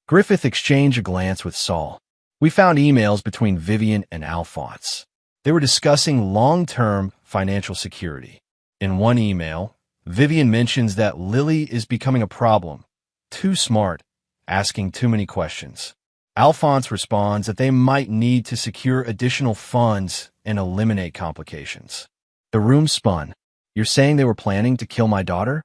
Griffith exchanged a glance with Saul. We found emails between Vivian and Alphonse. They were discussing long-term financial security. In one email, Vivian mentions that Lily is becoming a problem, too smart, asking too many questions. Alphonse responds that they might need to secure additional funds and eliminate complications. The room spun. You're saying they were planning to kill my daughter?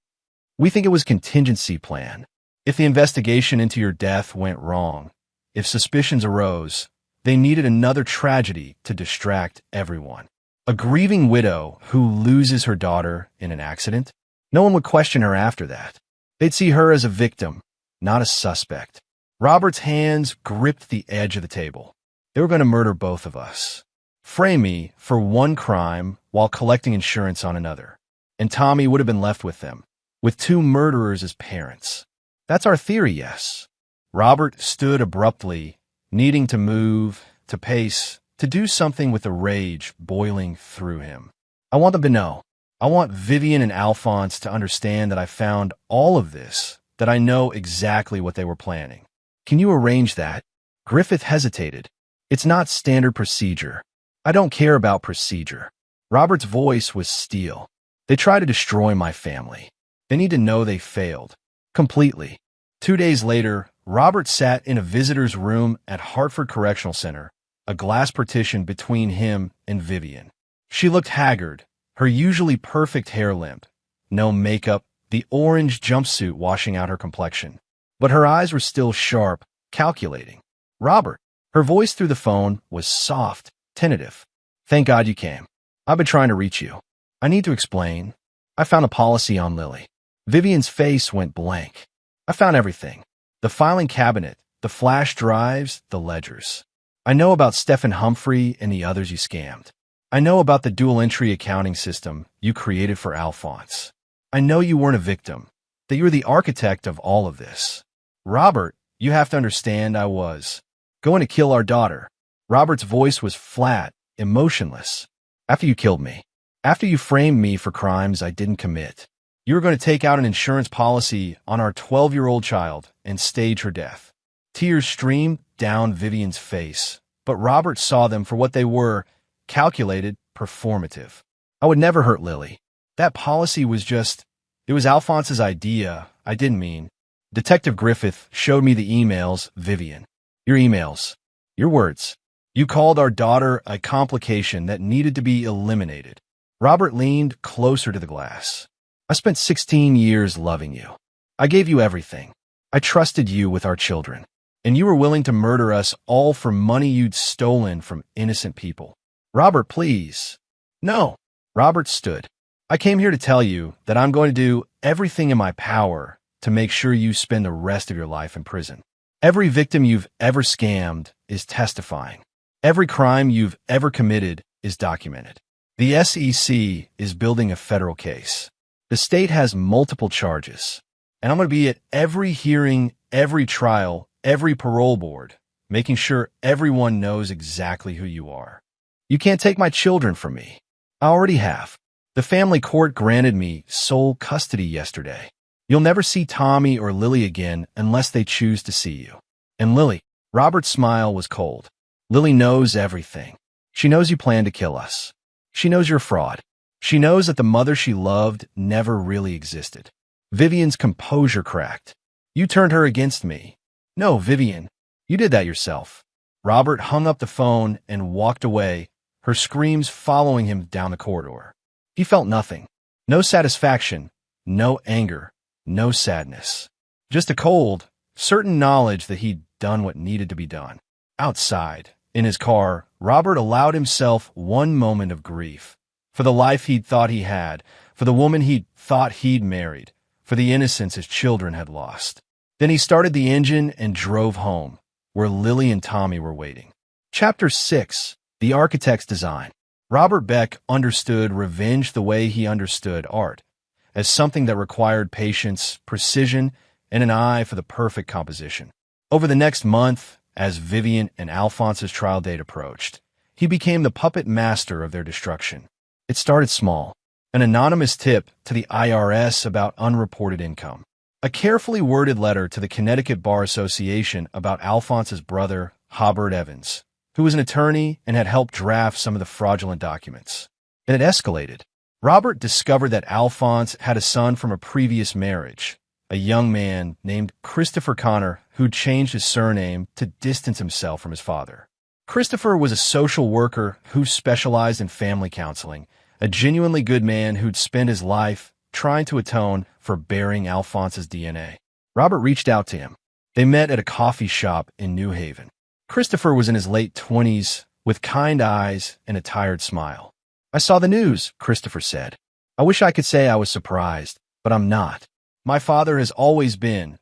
We think it was contingency plan. If the investigation into your death went wrong, if suspicions arose, they needed another tragedy to distract everyone. A grieving widow who loses her daughter in an accident? No one would question her after that. They'd see her as a victim, not a suspect. Robert's hands gripped the edge of the table. They were going to murder both of us. Frame me for one crime while collecting insurance on another. And Tommy would have been left with them, with 2 murderers as parents. That's our theory, yes. Robert stood abruptly, needing to move, to pace, to do something with the rage boiling through him. I want them to know. I want Vivian and Alphonse to understand that I found all of this, that I know exactly what they were planning. Can you arrange that? Griffith hesitated. It's not standard procedure. I don't care about procedure. Robert's voice was steel. They try to destroy my family. They need to know they failed. Completely. 2 days later, Robert sat in a visitor's room at Hartford Correctional Center, a glass partition between him and Vivian. She looked haggard, her usually perfect hair limp, no makeup, the orange jumpsuit washing out her complexion. But her eyes were still sharp, calculating. Robert, her voice through the phone was soft, tentative. Thank God you came. I've been trying to reach you. I need to explain. I found a policy on Lily. Vivian's face went blank. I found everything. The filing cabinet, the flash drives, the ledgers. I know about Stephen Humphrey and the others you scammed. I know about the dual entry accounting system you created for Alphonse. I know you weren't a victim, that you were the architect of all of this. Robert, you have to understand I was going to kill our daughter. Robert's voice was flat, emotionless. After you killed me. After you framed me for crimes I didn't commit. You were going to take out an insurance policy on our 12-year-old child and stage her death. Tears streamed down Vivian's face, but Robert saw them for what they were, calculated, performative. I would never hurt Lily. That policy was just, it was Alphonse's idea. I didn't mean. Detective Griffith showed me the emails, Vivian. Your emails. Your words. You called our daughter a complication that needed to be eliminated. Robert leaned closer to the glass. I spent 16 years loving you. I gave you everything. I trusted you with our children. And you were willing to murder us all for money you'd stolen from innocent people. Robert, please. No. Robert stood. I came here to tell you that I'm going to do everything in my power to make sure you spend the rest of your life in prison. Every victim you've ever scammed is testifying. Every crime you've ever committed is documented. The SEC is building a federal case. The state has multiple charges. And I'm going to be at every hearing, every trial, every parole board, making sure everyone knows exactly who you are. You can't take my children from me. I already have. The family court granted me sole custody yesterday. You'll never see Tommy or Lily again unless they choose to see you. And Lily, Robert's smile was cold. Lily knows everything. She knows you plan to kill us. She knows you're a fraud. She knows that the mother she loved never really existed. Vivian's composure cracked. You turned her against me. No, Vivian, you did that yourself. Robert hung up the phone and walked away, her screams following him down the corridor. He felt nothing. No satisfaction, no anger, no sadness. Just a cold, certain knowledge that he'd done what needed to be done. Outside, in his car, Robert allowed himself one moment of grief. For the life he'd thought he had, for the woman he'd thought he'd married, for the innocence his children had lost. Then he started the engine and drove home, where Lily and Tommy were waiting. Chapter 6. The Architect's Design. Robert Beck understood revenge the way he understood art, as something that required patience, precision, and an eye for the perfect composition. Over the next month, as Vivian and Alphonse's trial date approached, he became the puppet master of their destruction. It started small. An anonymous tip to the IRS about unreported income. A carefully worded letter to the Connecticut Bar Association about Alphonse's brother, Hobart Evans, who was an attorney and had helped draft some of the fraudulent documents. Then it escalated. Robert discovered that Alphonse had a son from a previous marriage, a young man named Christopher Connor who'd changed his surname to distance himself from his father. Christopher was a social worker who specialized in family counseling, a genuinely good man who'd spent his life trying to atone for bearing Alphonse's DNA. Robert reached out to him. They met at a coffee shop in New Haven. Christopher was in his late 20s, with kind eyes and a tired smile. I saw the news, Christopher said. I wish I could say I was surprised, but I'm not. My father has always been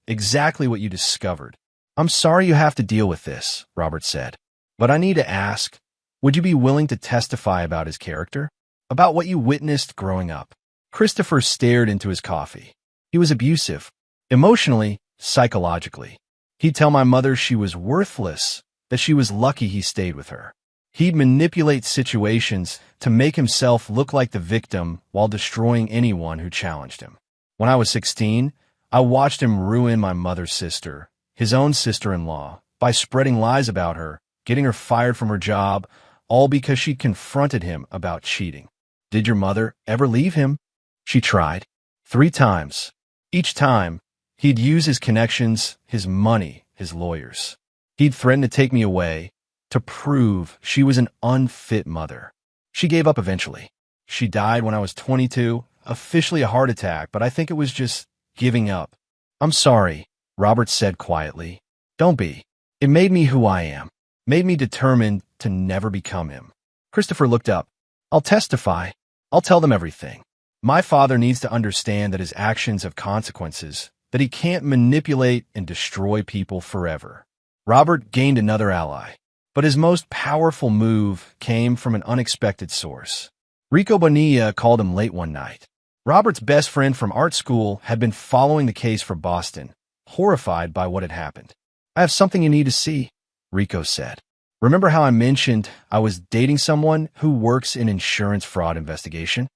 exactly what you discovered. I'm sorry you have to deal with this, Robert said. But I need to ask, would you be willing to testify about his character? About what you witnessed growing up? Christopher stared into his coffee. He was abusive. Emotionally, psychologically. He'd tell my mother she was worthless, that she was lucky he stayed with her. He'd manipulate situations to make himself look like the victim while destroying anyone who challenged him. When I was 16, I watched him ruin my mother's sister, his own sister-in-law, by spreading lies about her, getting her fired from her job, all because she confronted him about cheating. Did your mother ever leave him? She tried. 3 times. Each time, he'd use his connections, his money, his lawyers. He'd threaten to take me away, to prove she was an unfit mother. She gave up eventually. She died when I was 22, officially a heart attack, but I think it was just giving up. I'm sorry, Robert said quietly. Don't be. It made me who I am. Made me determined to never become him. Christopher looked up. I'll testify. I'll tell them everything. My father needs to understand that his actions have consequences, that he can't manipulate and destroy people forever. Robert gained another ally, but his most powerful move came from an unexpected source. Rico Bonilla called him late one night. Robert's best friend from art school had been following the case for Boston, horrified by what had happened. I have something you need to see, Rico said. Remember how I mentioned I was dating someone who works in insurance fraud investigation?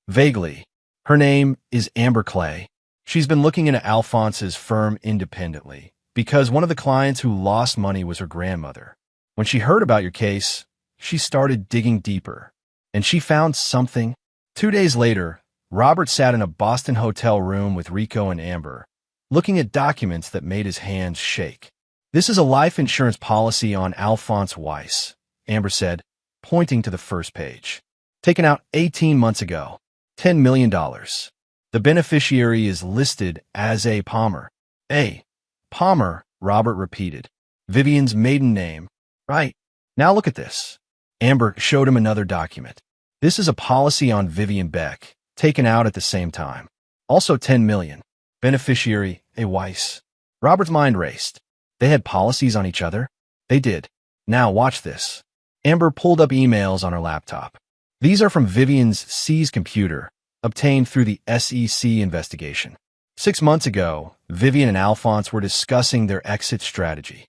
Vaguely. Her name is Amber Clay. She's been looking into Alphonse's firm independently because one of the clients who lost money was her grandmother. When she heard about your case, she started digging deeper, and she found something. 2 days later, Robert sat in a Boston hotel room with Rico and Amber, looking at documents that made his hands shake. This is a life insurance policy on Alphonse Weiss, Amber said, pointing to the first page. Taken out 18 months ago. $10 million. The beneficiary is listed as A. Palmer. A. Palmer, Robert repeated. Vivian's maiden name. Right. Now look at this. Amber showed him another document. This is a policy on Vivian Beck, taken out at the same time. Also $10 million. Beneficiary, A. Weiss. Robert's mind raced. They had policies on each other? They did. Now watch this. Amber pulled up emails on her laptop. These are from Vivian's seized computer, obtained through the SEC investigation. 6 months ago, Vivian and Alphonse were discussing their exit strategy.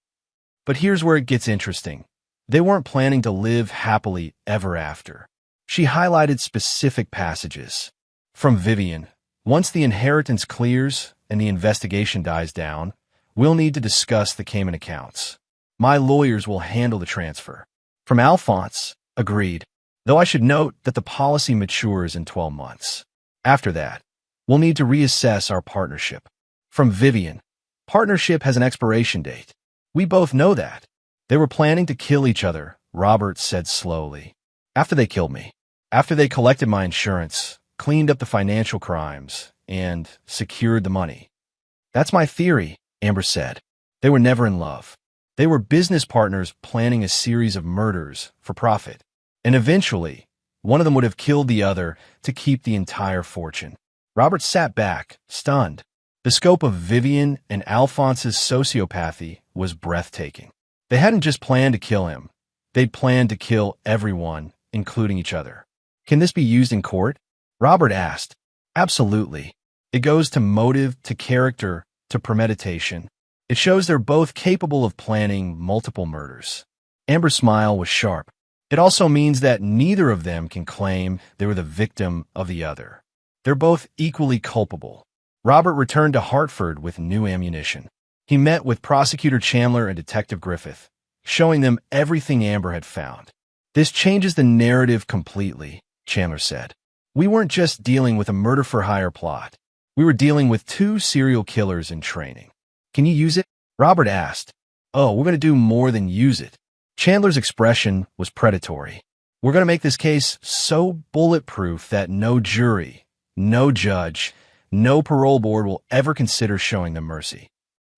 But here's where it gets interesting. They weren't planning to live happily ever after. She highlighted specific passages. From Vivian, once the inheritance clears and the investigation dies down, we'll need to discuss the Cayman accounts. My lawyers will handle the transfer. From Alphonse, agreed, though I should note that the policy matures in 12 months. After that, we'll need to reassess our partnership. From Vivian, partnership has an expiration date. We both know that. They were planning to kill each other, Robert said slowly. After they killed me. After they collected my insurance, cleaned up the financial crimes, and secured the money. That's my theory, Amber said. They were never in love. They were business partners planning a series of murders for profit. And eventually, one of them would have killed the other to keep the entire fortune. Robert sat back, stunned. The scope of Vivian and Alphonse's sociopathy was breathtaking. They hadn't just planned to kill him. They'd planned to kill everyone, including each other. Can this be used in court? Robert asked. Absolutely. It goes to motive, to character, to premeditation. It shows they're both capable of planning multiple murders. Amber's smile was sharp. It also means that neither of them can claim they were the victim of the other. They're both equally culpable. Robert returned to Hartford with new ammunition. He met with Prosecutor Chandler and Detective Griffith, showing them everything Amber had found. This changes the narrative completely, Chandler said. We weren't just dealing with a murder-for-hire plot. We were dealing with 2 serial killers in training. Can you use it? Robert asked. Oh, we're going to do more than use it. Chandler's expression was predatory. We're going to make this case so bulletproof that no jury, no judge, no parole board will ever consider showing them mercy.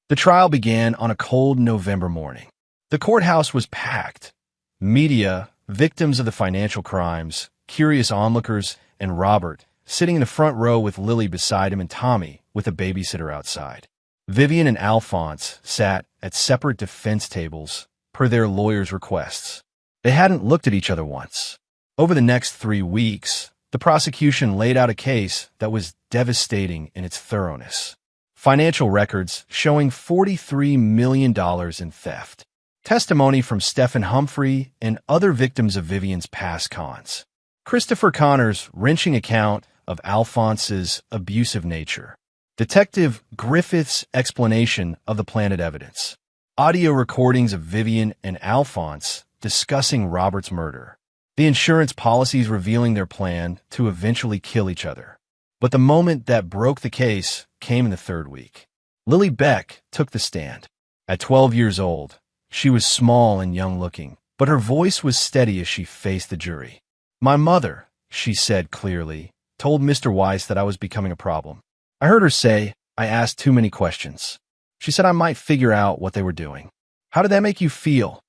The trial began on a cold November morning. The courthouse was packed. Media, victims of the financial crimes, curious onlookers, and Robert, sitting in the front row with Lily beside him and Tommy, with a babysitter outside. Vivian and Alphonse sat at separate defense tables, per their lawyers' requests. They hadn't looked at each other once. Over the next 3 weeks, the prosecution laid out a case that was devastating in its thoroughness. Financial records showing $43 million in theft. Testimony from Stephen Humphrey and other victims of Vivian's past cons. Christopher Connor's wrenching account of Alphonse's abusive nature. Detective Griffith's explanation of the planted evidence. Audio recordings of Vivian and Alphonse discussing Robert's murder. The insurance policies revealing their plan to eventually kill each other. But the moment that broke the case came in the 3rd week. Lily Beck took the stand. At 12 years old, she was small and young-looking, but her voice was steady as she faced the jury. My mother, she said clearly, told Mr. Weiss that I was becoming a problem. I heard her say I asked too many questions. She said I might figure out what they were doing. How did that make you feel?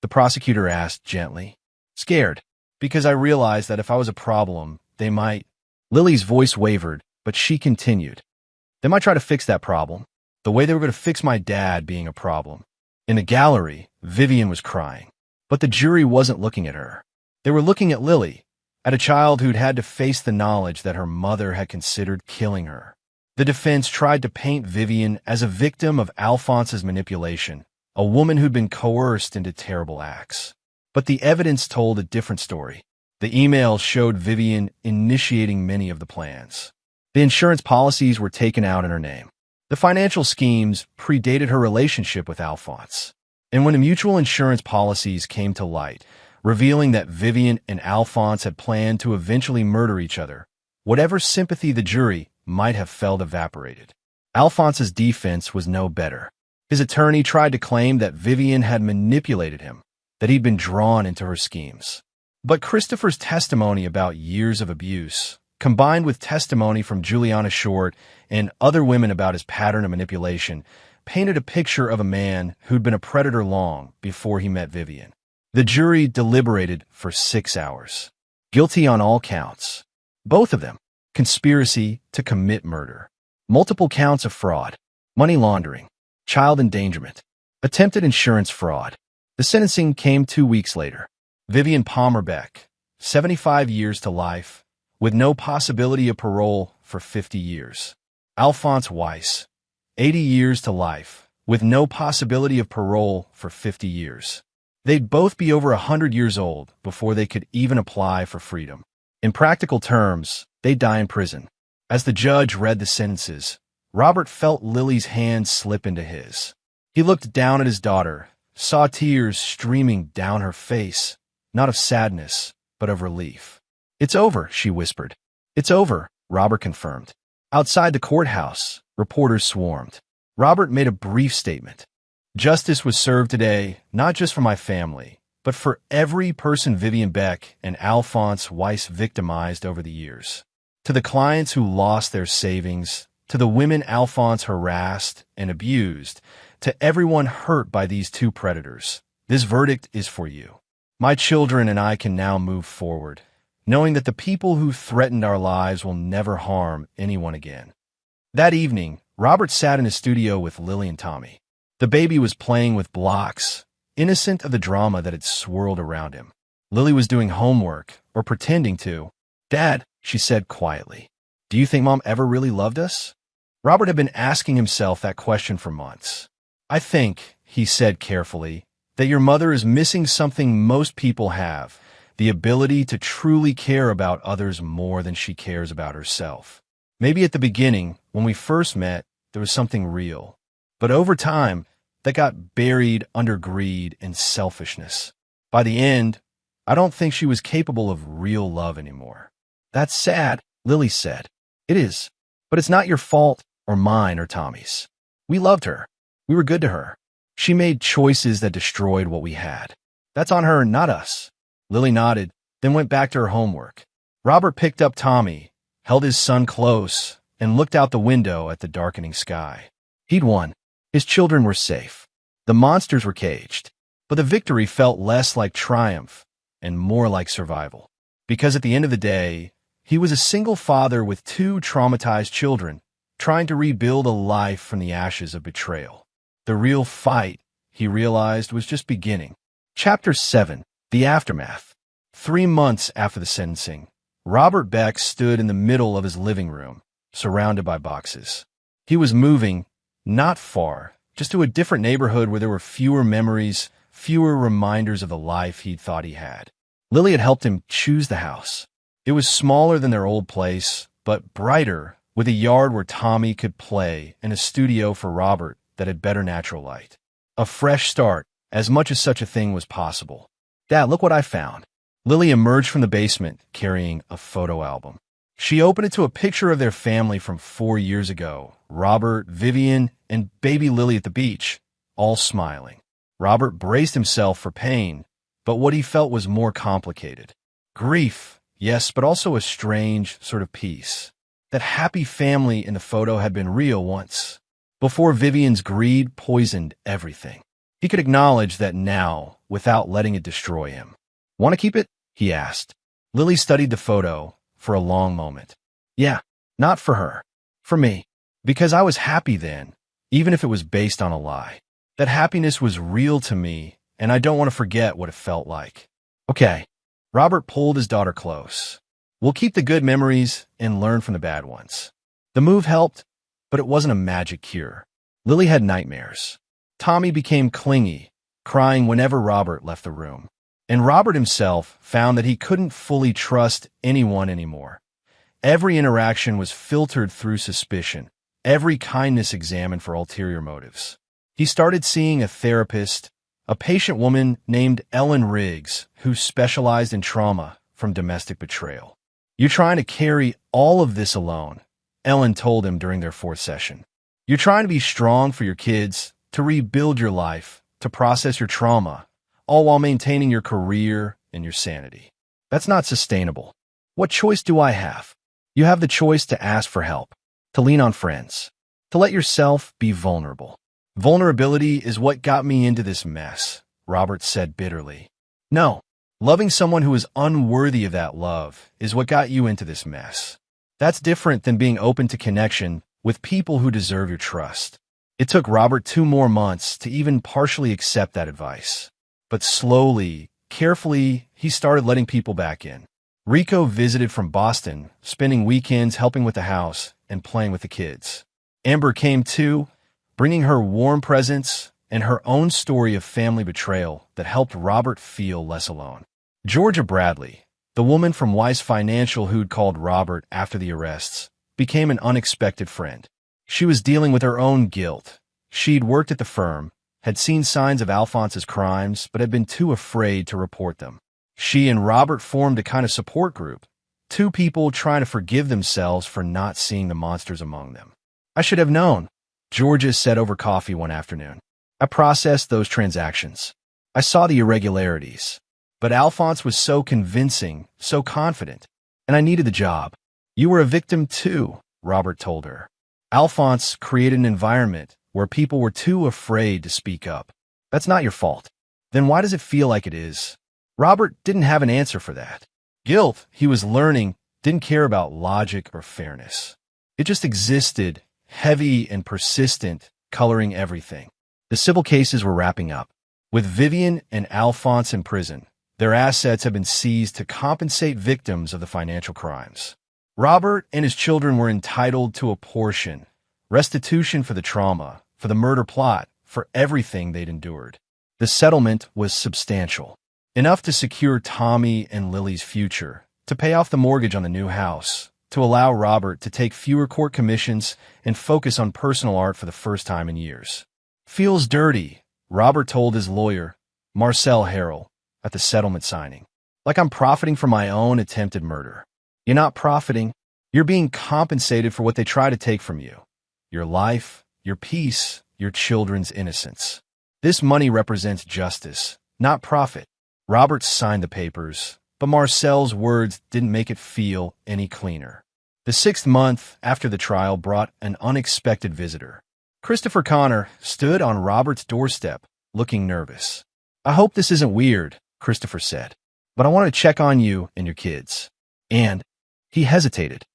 The prosecutor asked gently. Scared, because I realized that if I was a problem, they might... Lily's voice wavered, but she continued. They might try to fix that problem, the way they were going to fix my dad being a problem. In the gallery, Vivian was crying, but the jury wasn't looking at her. They were looking at Lily, at a child who'd had to face the knowledge that her mother had considered killing her. The defense tried to paint Vivian as a victim of Alphonse's manipulation, a woman who'd been coerced into terrible acts. But the evidence told a different story. The emails showed Vivian initiating many of the plans. The insurance policies were taken out in her name. The financial schemes predated her relationship with Alphonse. And when the mutual insurance policies came to light, revealing that Vivian and Alphonse had planned to eventually murder each other, whatever sympathy the jury might have felt evaporated. Alphonse's defense was no better. His attorney tried to claim that Vivian had manipulated him, that he'd been drawn into her schemes. But Christopher's testimony about years of abuse, combined with testimony from Juliana Short and other women about his pattern of manipulation, painted a picture of a man who'd been a predator long before he met Vivian. The jury deliberated for 6 hours. Guilty on all counts. Both of them. Conspiracy to commit murder. Multiple counts of fraud. Money laundering. Child endangerment. Attempted insurance fraud. The sentencing came 2 weeks later. Vivian Palmer Beck, 75 years to life, with no possibility of parole for 50 years. Alphonse Weiss, 80 years to life, with no possibility of parole for 50 years. They'd both be over 100 years old before they could even apply for freedom. In practical terms, they'd die in prison. As the judge read the sentences, Robert felt Lily's hand slip into his. He looked down at his daughter, saw tears streaming down her face, not of sadness, but of relief. "It's over," she whispered. "It's over," Robert confirmed. Outside the courthouse, reporters swarmed. Robert made a brief statement. "Justice was served today, not just for my family, but for every person Vivian Beck and Alphonse Weiss victimized over the years. To the clients who lost their savings, to the women Alphonse harassed and abused, to everyone hurt by these two predators, this verdict is for you. My children and I can now move forward, knowing that the people who threatened our lives will never harm anyone again." That evening, Robert sat in his studio with Lily and Tommy. The baby was playing with blocks, innocent of the drama that had swirled around him. Lily was doing homework, or pretending to. "Dad," she said quietly, "do you think Mom ever really loved us?" Robert had been asking himself that question for months. "I think," he said carefully, "that your mother is missing something most people have, the ability to truly care about others more than she cares about herself. Maybe at the beginning, when we first met, there was something real. But over time, that got buried under greed and selfishness. By the end, I don't think she was capable of real love anymore." "That's sad," Lily said. "It is. But it's not your fault, or mine, or Tommy's. We loved her. We were good to her. She made choices that destroyed what we had. That's on her, not us." Lily nodded, then went back to her homework. Robert picked up Tommy, held his son close, and looked out the window at the darkening sky. He'd won. His children were safe. The monsters were caged. But the victory felt less like triumph and more like survival. Because at the end of the day, he was a single father with 2 traumatized children, trying to rebuild a life from the ashes of betrayal. The real fight, he realized, was just beginning. Chapter 7. The Aftermath. 3 months after the sentencing, Robert Beck stood in the middle of his living room, surrounded by boxes. He was moving, not far, just to a different neighborhood where there were fewer memories, fewer reminders of the life he'd thought he had. Lily had helped him choose the house. It was smaller than their old place, but brighter, with a yard where Tommy could play and a studio for Robert that had better natural light. A fresh start, as much as such a thing was possible. "Dad, look what I found." Lily emerged from the basement carrying a photo album. She opened it to a picture of their family from 4 years ago, Robert, Vivian, and baby Lily at the beach, all smiling. Robert braced himself for pain, but what he felt was more complicated. Grief, yes, but also a strange sort of peace. That happy family in the photo had been real once, before Vivian's greed poisoned everything. He could acknowledge that now, without letting it destroy him. "Want to keep it?" he asked. Lily studied the photo for a long moment. "Yeah, not for her. For me. Because I was happy then, even if it was based on a lie. That happiness was real to me, and I don't want to forget what it felt like." "Okay." Robert pulled his daughter close. "We'll keep the good memories and learn from the bad ones." The move helped, but it wasn't a magic cure. Lily had nightmares. Tommy became clingy, crying whenever Robert left the room. And Robert himself found that he couldn't fully trust anyone anymore. Every interaction was filtered through suspicion, every kindness examined for ulterior motives. He started seeing a therapist, a patient woman named Ellen Riggs, who specialized in trauma from domestic betrayal. "You're trying to carry all of this alone," Ellen told him during their 4th session. "You're trying to be strong for your kids, to rebuild your life, to process your trauma, all while maintaining your career and your sanity. That's not sustainable. What choice do I have? You have the choice to ask for help, to lean on friends, to let yourself be vulnerable. Vulnerability is what got me into this mess," Robert said bitterly. "No, loving someone who is unworthy of that love is what got you into this mess. That's different than being open to connection with people who deserve your trust. It took Robert 2 more months to even partially accept that advice. But slowly, carefully, he started letting people back in. Rico visited from Boston, spending weekends helping with the house and playing with the kids. Amber came too, bringing her warm presence and her own story of family betrayal that helped Robert feel less alone. Georgia Bradley, the woman from Wise Financial who'd called Robert after the arrests, became an unexpected friend. She was dealing with her own guilt. She'd worked at the firm, had seen signs of Alphonse's crimes, but had been too afraid to report them. She and Robert formed a kind of support group, two people trying to forgive themselves for not seeing the monsters among them. "I should have known," Georgia said over coffee one afternoon. "I processed those transactions. I saw the irregularities. But Alphonse was so convincing, so confident, and I needed the job." "You were a victim too," Robert told her. "Alphonse created an environment where people were too afraid to speak up. That's not your fault." "Then why does it feel like it is?" Robert didn't have an answer for that. Guilt, he was learning, didn't care about logic or fairness. It just existed, heavy and persistent, coloring everything. The civil cases were wrapping up. With Vivian and Alphonse in prison, their assets had been seized to compensate victims of the financial crimes. Robert and his children were entitled to a portion, restitution for the trauma, for the murder plot, for everything they'd endured. The settlement was substantial, enough to secure Tommy and Lily's future, to pay off the mortgage on the new house, to allow Robert to take fewer court commissions and focus on personal art for the first time in years. "Feels dirty," Robert told his lawyer, Marcel Harrell, at the settlement signing. "Like I'm profiting from my own attempted murder." "You're not profiting. You're being compensated for what they try to take from you. Your life, your peace, your children's innocence. This money represents justice, not profit." Robert signed the papers, but Marcel's words didn't make it feel any cleaner. The 6th month after the trial brought an unexpected visitor. Christopher Connor stood on Robert's doorstep, looking nervous. "I hope this isn't weird," Christopher said, "but I want to check on you and your kids." And he hesitated.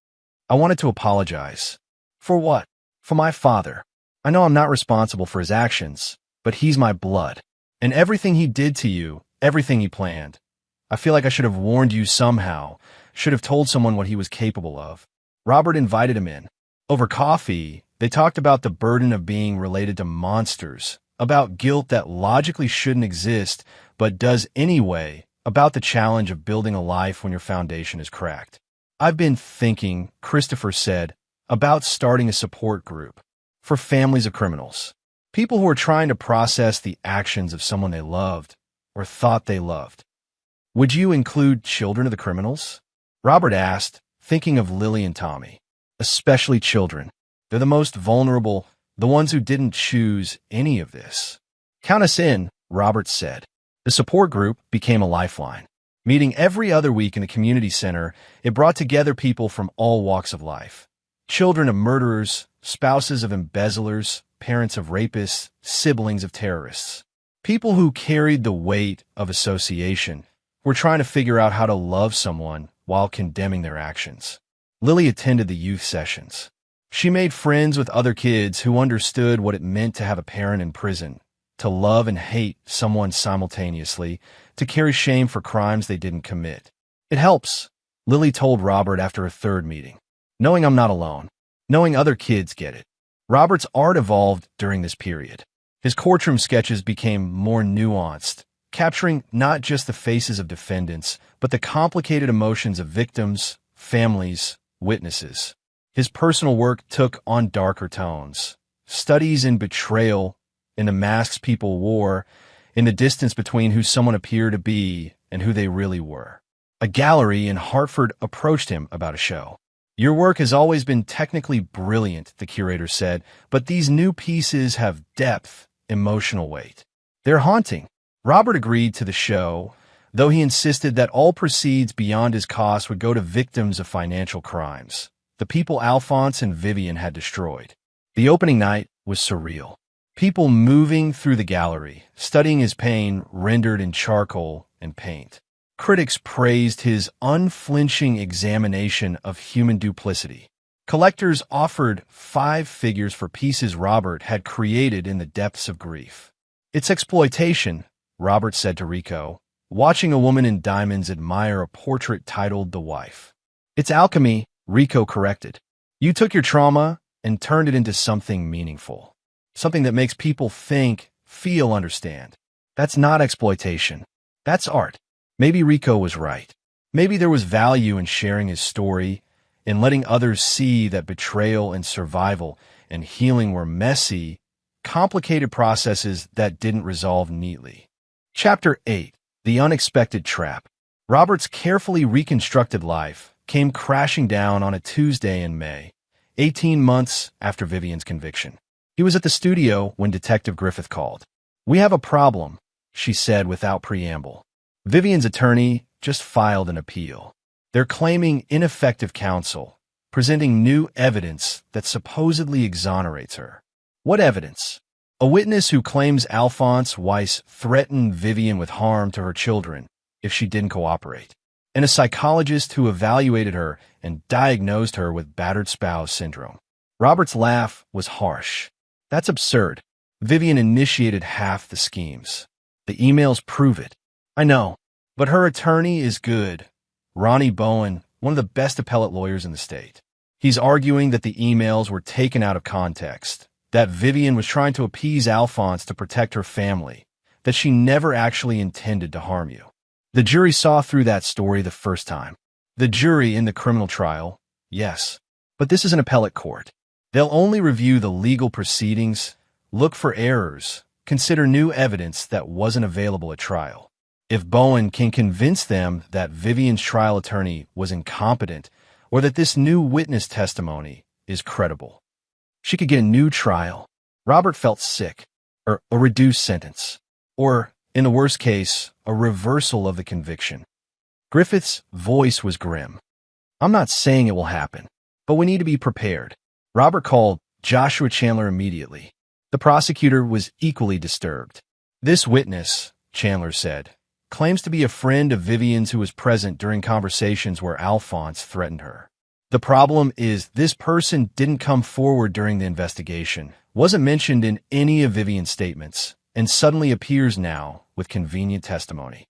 "I wanted to apologize." "For what?" "For my father. I know I'm not responsible for his actions, but he's my blood. And everything he did to you, everything he planned. I feel like I should have warned you somehow, should have told someone what he was capable of." Robert invited him in. Over coffee, they talked about the burden of being related to monsters, about guilt that logically shouldn't exist, but does anyway, about the challenge of building a life when your foundation is cracked. "I've been thinking," Christopher said, "about starting a support group for families of criminals. People who are trying to process the actions of someone they loved or thought they loved." "Would you include children of the criminals?" Robert asked, thinking of Lily and Tommy. "Especially children. They're the most vulnerable, the ones who didn't choose any of this." "Count us in," Robert said. The support group became a lifeline. Meeting every other week in the community center, it brought together people from all walks of life. Children of murderers, spouses of embezzlers, parents of rapists, siblings of terrorists. People who carried the weight of association were trying to figure out how to love someone while condemning their actions. Lily attended the youth sessions. She made friends with other kids who understood what it meant to have a parent in prison, to love and hate someone simultaneously, to carry shame for crimes they didn't commit. "It helps," Lily told Robert after a third meeting. "Knowing I'm not alone. Knowing other kids get it." Robert's art evolved during this period. His courtroom sketches became more nuanced, capturing not just the faces of defendants, but the complicated emotions of victims, families, witnesses. His personal work took on darker tones. Studies in betrayal, in the masks people wore, in the distance between who someone appeared to be and who they really were. A gallery in Hartford approached him about a show. "Your work has always been technically brilliant," the curator said, "but these new pieces have depth, emotional weight. They're haunting." Robert agreed to the show, though he insisted that all proceeds beyond his costs would go to victims of financial crimes, the people Alphonse and Vivian had destroyed. The opening night was surreal. People moving through the gallery, studying his pain rendered in charcoal and paint. Critics praised his unflinching examination of human duplicity. Collectors offered 5 figures for pieces Robert had created in the depths of grief. "It's exploitation," Robert said to Rico, watching a woman in diamonds admire a portrait titled The Wife. "It's alchemy," Rico corrected. "You took your trauma and turned it into something meaningful. Something that makes people think, feel, understand. That's not exploitation. That's art." Maybe Rico was right. Maybe there was value in sharing his story, in letting others see that betrayal and survival and healing were messy, complicated processes that didn't resolve neatly. Chapter 8. The Unexpected Trap. Robert's carefully reconstructed life came crashing down on a Tuesday in May, 18 months after Vivian's conviction. He was at the studio when Detective Griffith called. "We have a problem," she said without preamble. Vivian's attorney just filed an appeal. They're claiming ineffective counsel, presenting new evidence that supposedly exonerates her. What evidence? A witness who claims Alphonse Weiss threatened Vivian with harm to her children if she didn't cooperate, and a psychologist who evaluated her and diagnosed her with battered spouse syndrome. Robert's laugh was harsh. "That's absurd. Vivian initiated half the schemes. The emails prove it." "I know, but her attorney is good. Ronnie Bowen, one of the best appellate lawyers in the state. He's arguing that the emails were taken out of context, that Vivian was trying to appease Alphonse to protect her family, that she never actually intended to harm you." The jury saw through that story the first time. The jury in the criminal trial, yes. But this is an appellate court. They'll only review the legal proceedings, look for errors, consider new evidence that wasn't available at trial. If Bowen can convince them that Vivian's trial attorney was incompetent or that this new witness testimony is credible, she could get a new trial. Robert felt sick, or a reduced sentence, or, in the worst case, a reversal of the conviction. Griffith's voice was grim. "I'm not saying it will happen, but we need to be prepared." Robert called Joshua Chandler immediately. The prosecutor was equally disturbed. "This witness," Chandler said, "claims to be a friend of Vivian's who was present during conversations where Alphonse threatened her. The problem is this person didn't come forward during the investigation, wasn't mentioned in any of Vivian's statements, and suddenly appears now with convenient testimony."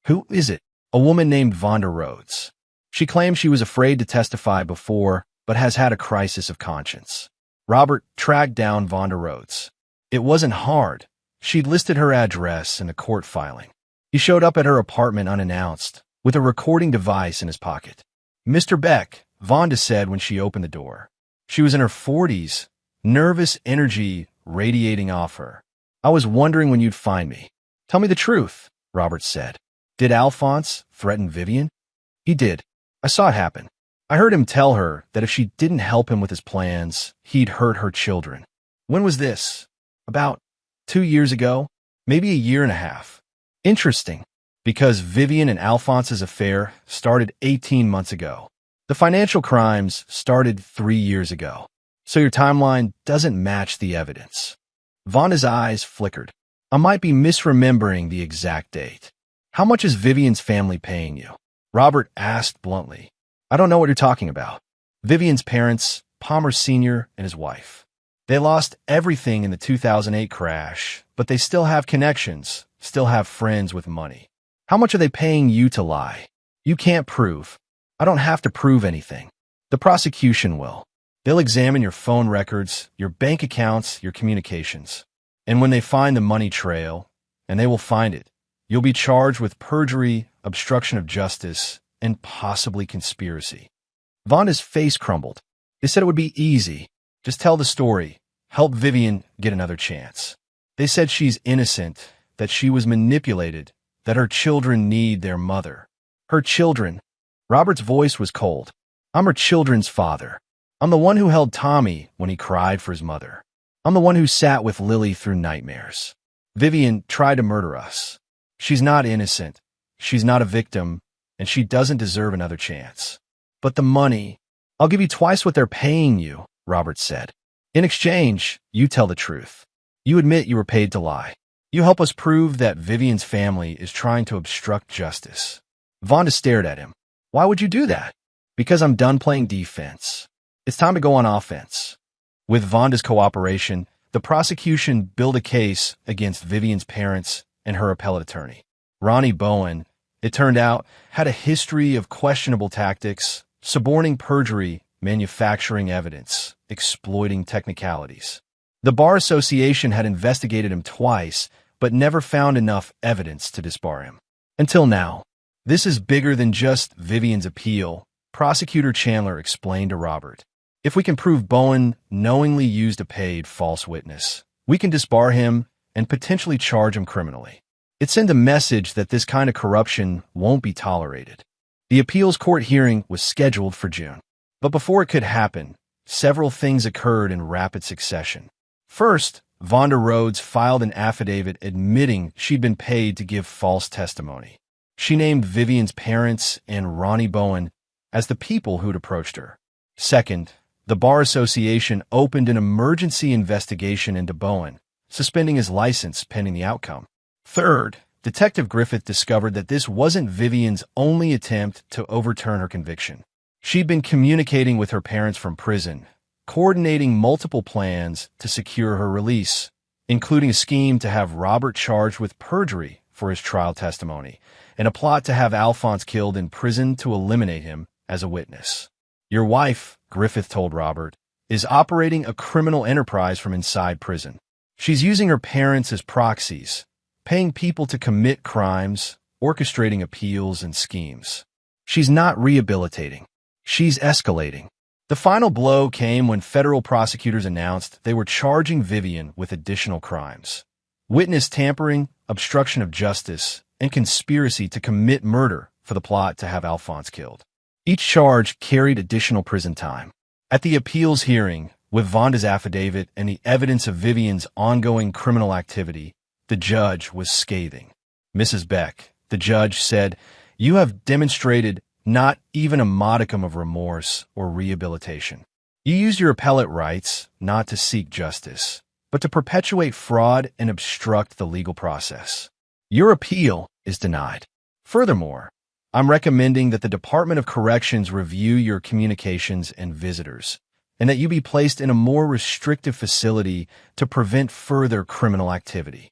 "Who is it?" "A woman named Vonda Rhodes. She claims she was afraid to testify before, but has had a crisis of conscience." Robert tracked down Vonda Rhodes. It wasn't hard. She'd listed her address in the court filing. He showed up at her apartment unannounced, with a recording device in his pocket. "Mr. Beck," Vonda said when she opened the door. She was in her 40s, nervous energy radiating off her. "I was wondering when you'd find me." "Tell me the truth," Robert said. "Did Alphonse threaten Vivian?" "He did. I saw it happen. I heard him tell her that if she didn't help him with his plans, he'd hurt her children." "When was this?" "About 2 years ago, maybe a year and a half." "Interesting, because Vivian and Alphonse's affair started 18 months ago. The financial crimes started 3 years ago. So your timeline doesn't match the evidence." Vonda's eyes flickered. "I might be misremembering the exact date. How much is Vivian's family paying you?" Robert asked bluntly. "I don't know what you're talking about." Vivian's parents, Palmer Sr. and his wife. They lost everything in the 2008 crash, but they still have connections, still have friends with money. "How much are they paying you to lie?" "You can't prove." "I don't have to prove anything. The prosecution will. They'll examine your phone records, your bank accounts, your communications. And when they find the money trail, and they will find it, you'll be charged with perjury, obstruction of justice, and possibly conspiracy." Vonda's face crumbled. "They said it would be easy. Just tell the story. Help Vivian get another chance. They said she's innocent, that she was manipulated, that her children need their mother." "Her children?" Robert's voice was cold. "I'm her children's father. I'm the one who held Tommy when he cried for his mother. I'm the one who sat with Lily through nightmares. Vivian tried to murder us. She's not innocent. She's not a victim, and she doesn't deserve another chance. But the money, I'll give you twice what they're paying you," Robert said. "In exchange, you tell the truth. You admit you were paid to lie. You help us prove that Vivian's family is trying to obstruct justice." Vonda stared at him. "Why would you do that?" "Because I'm done playing defense. It's time to go on offense. With Vonda's cooperation, the prosecution built a case against Vivian's parents and her appellate attorney. Ronnie Bowen, it turned out, had a history of questionable tactics, suborning perjury, manufacturing evidence, exploiting technicalities. The Bar Association had investigated him twice, but never found enough evidence to disbar him. Until now. This is bigger than just Vivian's appeal, Prosecutor Chandler explained to Robert. If we can prove Bowen knowingly used a paid false witness, we can disbar him and potentially charge him criminally. It sent a message that this kind of corruption won't be tolerated. The appeals court hearing was scheduled for June. But before it could happen, several things occurred in rapid succession. First, Vonda Rhodes filed an affidavit admitting she'd been paid to give false testimony. She named Vivian's parents and Ronnie Bowen as the people who'd approached her. Second, the Bar Association opened an emergency investigation into Bowen, suspending his license pending the outcome. Third, Detective Griffith discovered that this wasn't Vivian's only attempt to overturn her conviction. She'd been communicating with her parents from prison, coordinating multiple plans to secure her release, including a scheme to have Robert charged with perjury for his trial testimony, and a plot to have Alphonse killed in prison to eliminate him as a witness. Your wife, Griffith told Robert, is operating a criminal enterprise from inside prison. She's using her parents as proxies, paying people to commit crimes, orchestrating appeals and schemes. She's not rehabilitating. She's escalating. The final blow came when federal prosecutors announced they were charging Vivian with additional crimes: witness tampering, obstruction of justice, and conspiracy to commit murder for the plot to have Alphonse killed. Each charge carried additional prison time. At the appeals hearing, with Vonda's affidavit and the evidence of Vivian's ongoing criminal activity, the judge was scathing. Mrs. Beck, the judge said, "You have demonstrated not even a modicum of remorse or rehabilitation. You used your appellate rights not to seek justice, but to perpetuate fraud and obstruct the legal process. Your appeal is denied. Furthermore, I'm recommending that the Department of Corrections review your communications and visitors, and that you be placed in a more restrictive facility to prevent further criminal activity."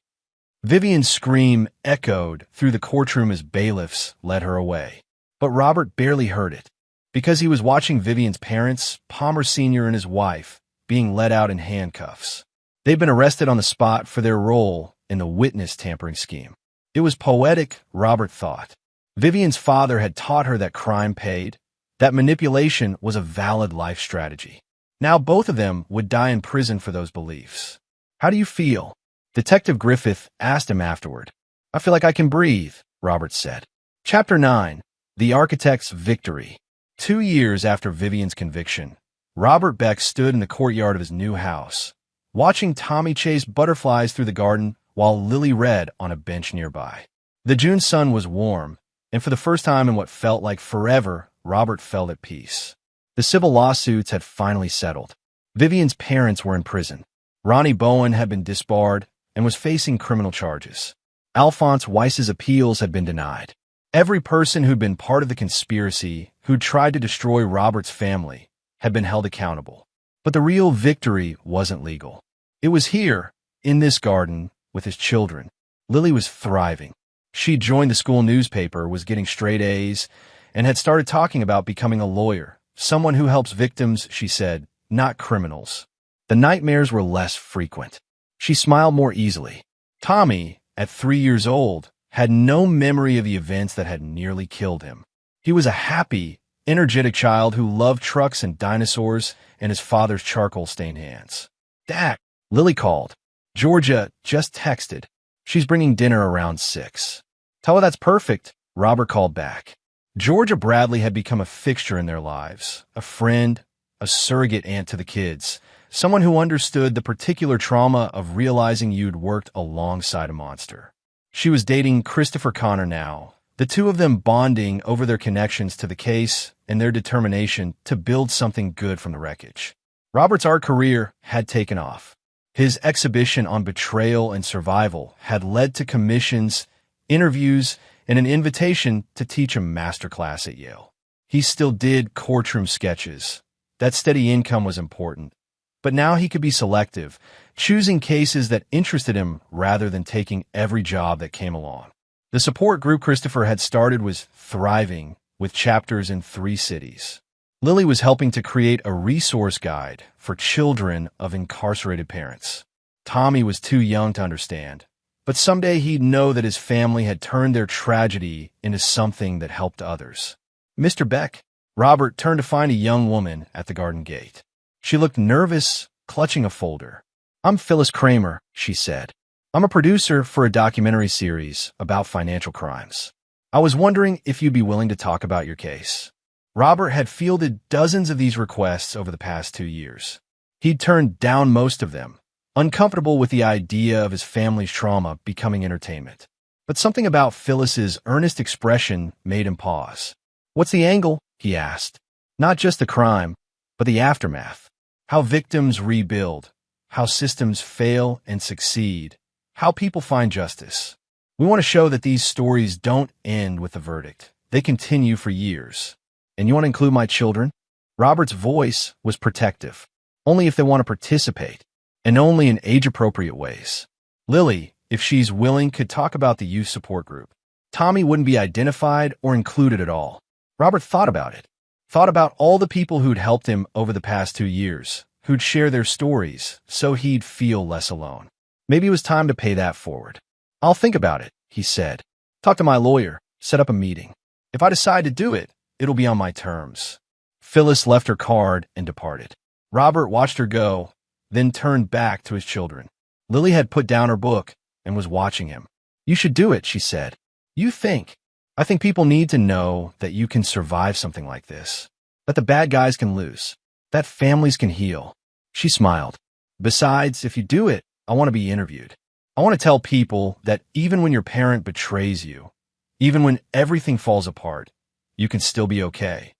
Vivian's scream echoed through the courtroom as bailiffs led her away. But Robert barely heard it, because he was watching Vivian's parents, Palmer Sr. and his wife, being led out in handcuffs. They'd been arrested on the spot for their role in the witness tampering scheme. It was poetic, Robert thought. Vivian's father had taught her that crime paid, that manipulation was a valid life strategy. Now both of them would die in prison for those beliefs. "How do you feel?" Detective Griffith asked him afterward. "I feel like I can breathe," Robert said. Chapter 9. The Architect's Victory. 2 years after Vivian's conviction, Robert Beck stood in the courtyard of his new house, watching Tommy chase butterflies through the garden while Lily read on a bench nearby. The June sun was warm, and for the first time in what felt like forever, Robert felt at peace. The civil lawsuits had finally settled. Vivian's parents were in prison. Ronnie Bowen had been disbarred and was facing criminal charges. Alphonse Weiss's appeals had been denied. Every person who'd been part of the conspiracy, who'd tried to destroy Robert's family, had been held accountable. But the real victory wasn't legal. It was here, in this garden, with his children. Lily was thriving. She'd joined the school newspaper, was getting straight A's, and had started talking about becoming a lawyer, someone who helps victims, she said, not criminals. The nightmares were less frequent. She smiled more easily. Tommy, at 3 years old, had no memory of the events that had nearly killed him. He was a happy, energetic child who loved trucks and dinosaurs and his father's charcoal-stained hands. "Dad," Lily called. "Georgia just texted. She's bringing dinner around 6. "Tell her that's perfect," Robert called back. Georgia Bradley had become a fixture in their lives, a friend, a surrogate aunt to the kids, someone who understood the particular trauma of realizing you'd worked alongside a monster. She was dating Christopher Connor now, the two of them bonding over their connections to the case and their determination to build something good from the wreckage. Robert's art career had taken off. His exhibition on betrayal and survival had led to commissions, interviews, and an invitation to teach a masterclass at Yale. He still did courtroom sketches, That steady income was important. But now he could be selective, choosing cases that interested him rather than taking every job that came along. The support group Christopher had started was thriving, with chapters in 3 cities. Lily was helping to create a resource guide for children of incarcerated parents. Tommy was too young to understand, but someday he'd know that his family had turned their tragedy into something that helped others. Mr. Beck, Robert turned to find a young woman at the garden gate. She looked nervous, clutching a folder. "I'm Phyllis Kramer," she said. "I'm a producer for a documentary series about financial crimes. I was wondering if you'd be willing to talk about your case." Robert had fielded dozens of these requests over the past 2 years. He'd turned down most of them, uncomfortable with the idea of his family's trauma becoming entertainment. But something about Phyllis's earnest expression made him pause. "What's the angle?" he asked. "Not just the crime, but the aftermath. How victims rebuild, how systems fail and succeed, how people find justice. We want to show that these stories don't end with a verdict. They continue for years. And you want to include my children?" Robert's voice was protective. "Only if they want to participate, and only in age-appropriate ways. Lily, if she's willing, could talk about the youth support group. Tommy wouldn't be identified or included at all." Robert thought about it. Thought about all the people who'd helped him over the past 2 years, who'd share their stories, so he'd feel less alone. Maybe it was time to pay that forward. "I'll think about it," he said. "Talk to my lawyer, set up a meeting. If I decide to do it, it'll be on my terms." Phyllis left her card and departed. Robert watched her go, then turned back to his children. Lily had put down her book and was watching him. "You should do it," she said. "You think. I think people need to know that you can survive something like this, that the bad guys can lose, that families can heal." She smiled. "Besides, if you do it, I want to be interviewed. I want to tell people that even when your parent betrays you, even when everything falls apart, you can still be okay."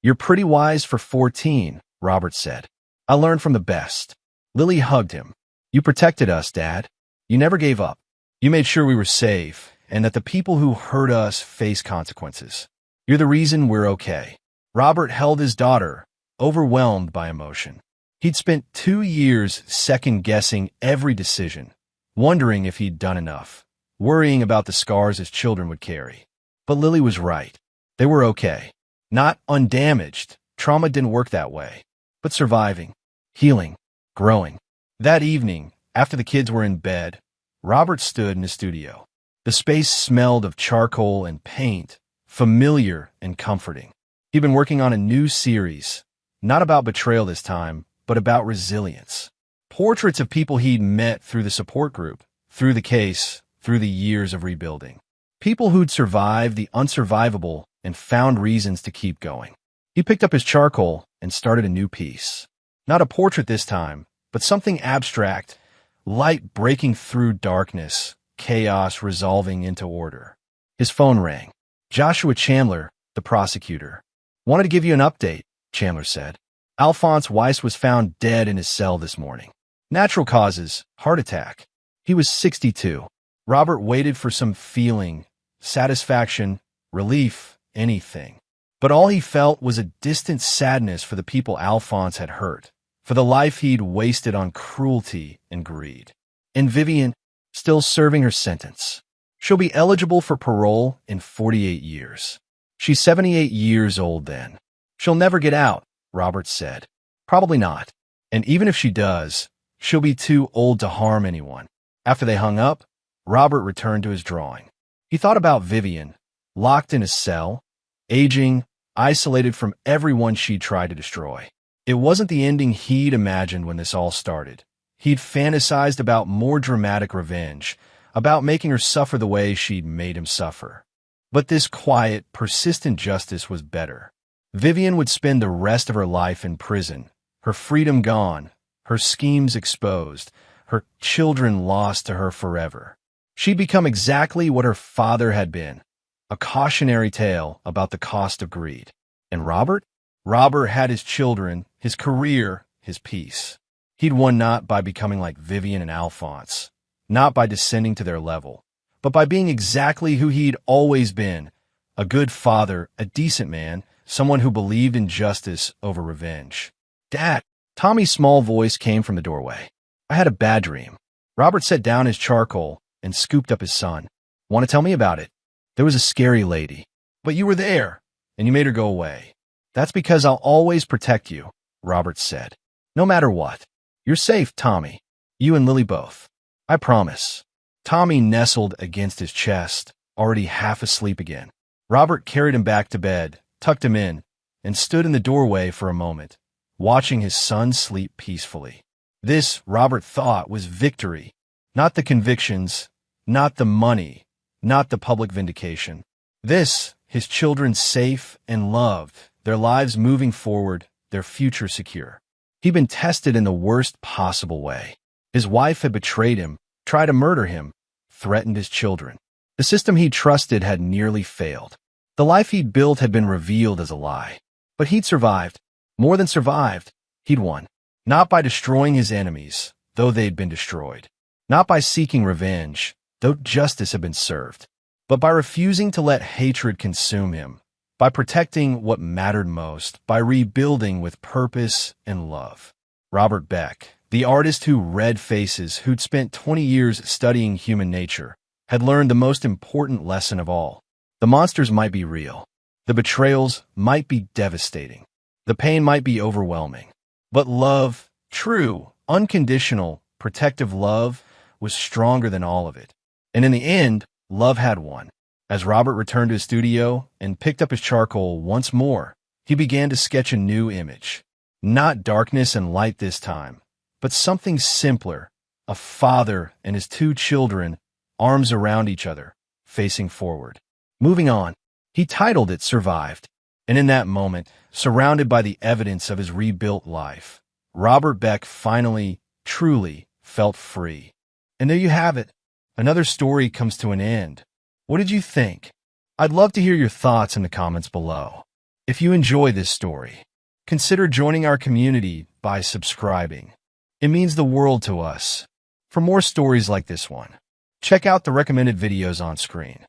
"You're pretty wise for 14, Robert said. "I learned from the best." Lily hugged him. "You protected us, Dad. You never gave up. You made sure we were safe, and that the people who hurt us face consequences. You're the reason we're okay." Robert held his daughter, overwhelmed by emotion. He'd spent 2 years second-guessing every decision, wondering if he'd done enough, worrying about the scars his children would carry. But Lily was right. They were okay. Not undamaged. Trauma didn't work that way. But surviving, healing, growing. That evening, after the kids were in bed, Robert stood in his studio. The space smelled of charcoal and paint, familiar and comforting. He'd been working on a new series, not about betrayal this time, but about resilience. Portraits of people he'd met through the support group, through the case, through the years of rebuilding. People who'd survived the unsurvivable and found reasons to keep going. He picked up his charcoal and started a new piece. Not a portrait this time, but something abstract, light breaking through darkness, chaos resolving into order. His phone rang. Joshua Chandler, the prosecutor. "Wanted to give you an update," Chandler said. "Alphonse Weiss was found dead in his cell this morning. Natural causes, heart attack. He was 62. Robert waited for some feeling, satisfaction, relief, anything. But all he felt was a distant sadness for the people Alphonse had hurt, for the life he'd wasted on cruelty and greed. And Vivian, still serving her sentence. She'll be eligible for parole in 48 years. She's 78 years old then. She'll never get out, Robert said. Probably not. And even if she does, she'll be too old to harm anyone. After they hung up, Robert returned to his drawing. He thought about Vivian, locked in a cell, aging, isolated from everyone she'd tried to destroy. It wasn't the ending he'd imagined when this all started. He'd fantasized about more dramatic revenge, about making her suffer the way she'd made him suffer. But this quiet, persistent justice was better. Vivian would spend the rest of her life in prison, her freedom gone, her schemes exposed, her children lost to her forever. She'd become exactly what her father had been, a cautionary tale about the cost of greed. And Robert? Robert had his children, his career, his peace. He'd won not by becoming like Vivian and Alphonse, not by descending to their level, but by being exactly who he'd always been, a good father, a decent man, someone who believed in justice over revenge. Dad, Tommy's small voice came from the doorway. I had a bad dream. Robert set down his charcoal and scooped up his son. Want to tell me about it? There was a scary lady. But you were there, and you made her go away. That's because I'll always protect you, Robert said. No matter what. You're safe, Tommy. You and Lily both. I promise. Tommy nestled against his chest, already half asleep again. Robert carried him back to bed, tucked him in, and stood in the doorway for a moment, watching his son sleep peacefully. This, Robert thought, was victory. Not the convictions, not the money, not the public vindication. This, his children safe and loved, their lives moving forward, their future secure. He'd been tested in the worst possible way. His wife had betrayed him, tried to murder him, threatened his children. The system he trusted had nearly failed. The life he'd built had been revealed as a lie. But he'd survived. More than survived, he'd won. Not by destroying his enemies, though they'd been destroyed. Not by seeking revenge, though justice had been served. But by refusing to let hatred consume him. By protecting what mattered most. By rebuilding with purpose and love. Robert Beck, the artist who read faces, who'd spent 20 years studying human nature, had learned the most important lesson of all. The monsters might be real. The betrayals might be devastating. The pain might be overwhelming. But love, true, unconditional, protective love, was stronger than all of it. And in the end, love had won. As Robert returned to his studio and picked up his charcoal once more, he began to sketch a new image. Not darkness and light this time, but something simpler. A father and his two children, arms around each other, facing forward. Moving on, he titled it Survived. And in that moment, surrounded by the evidence of his rebuilt life, Robert Beck finally, truly felt free. And there you have it. Another story comes to an end. What did you think? I'd love to hear your thoughts in the comments below. If you enjoy this story, consider joining our community by subscribing. It means the world to us. For more stories like this one, check out the recommended videos on screen.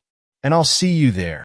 And I'll see you there.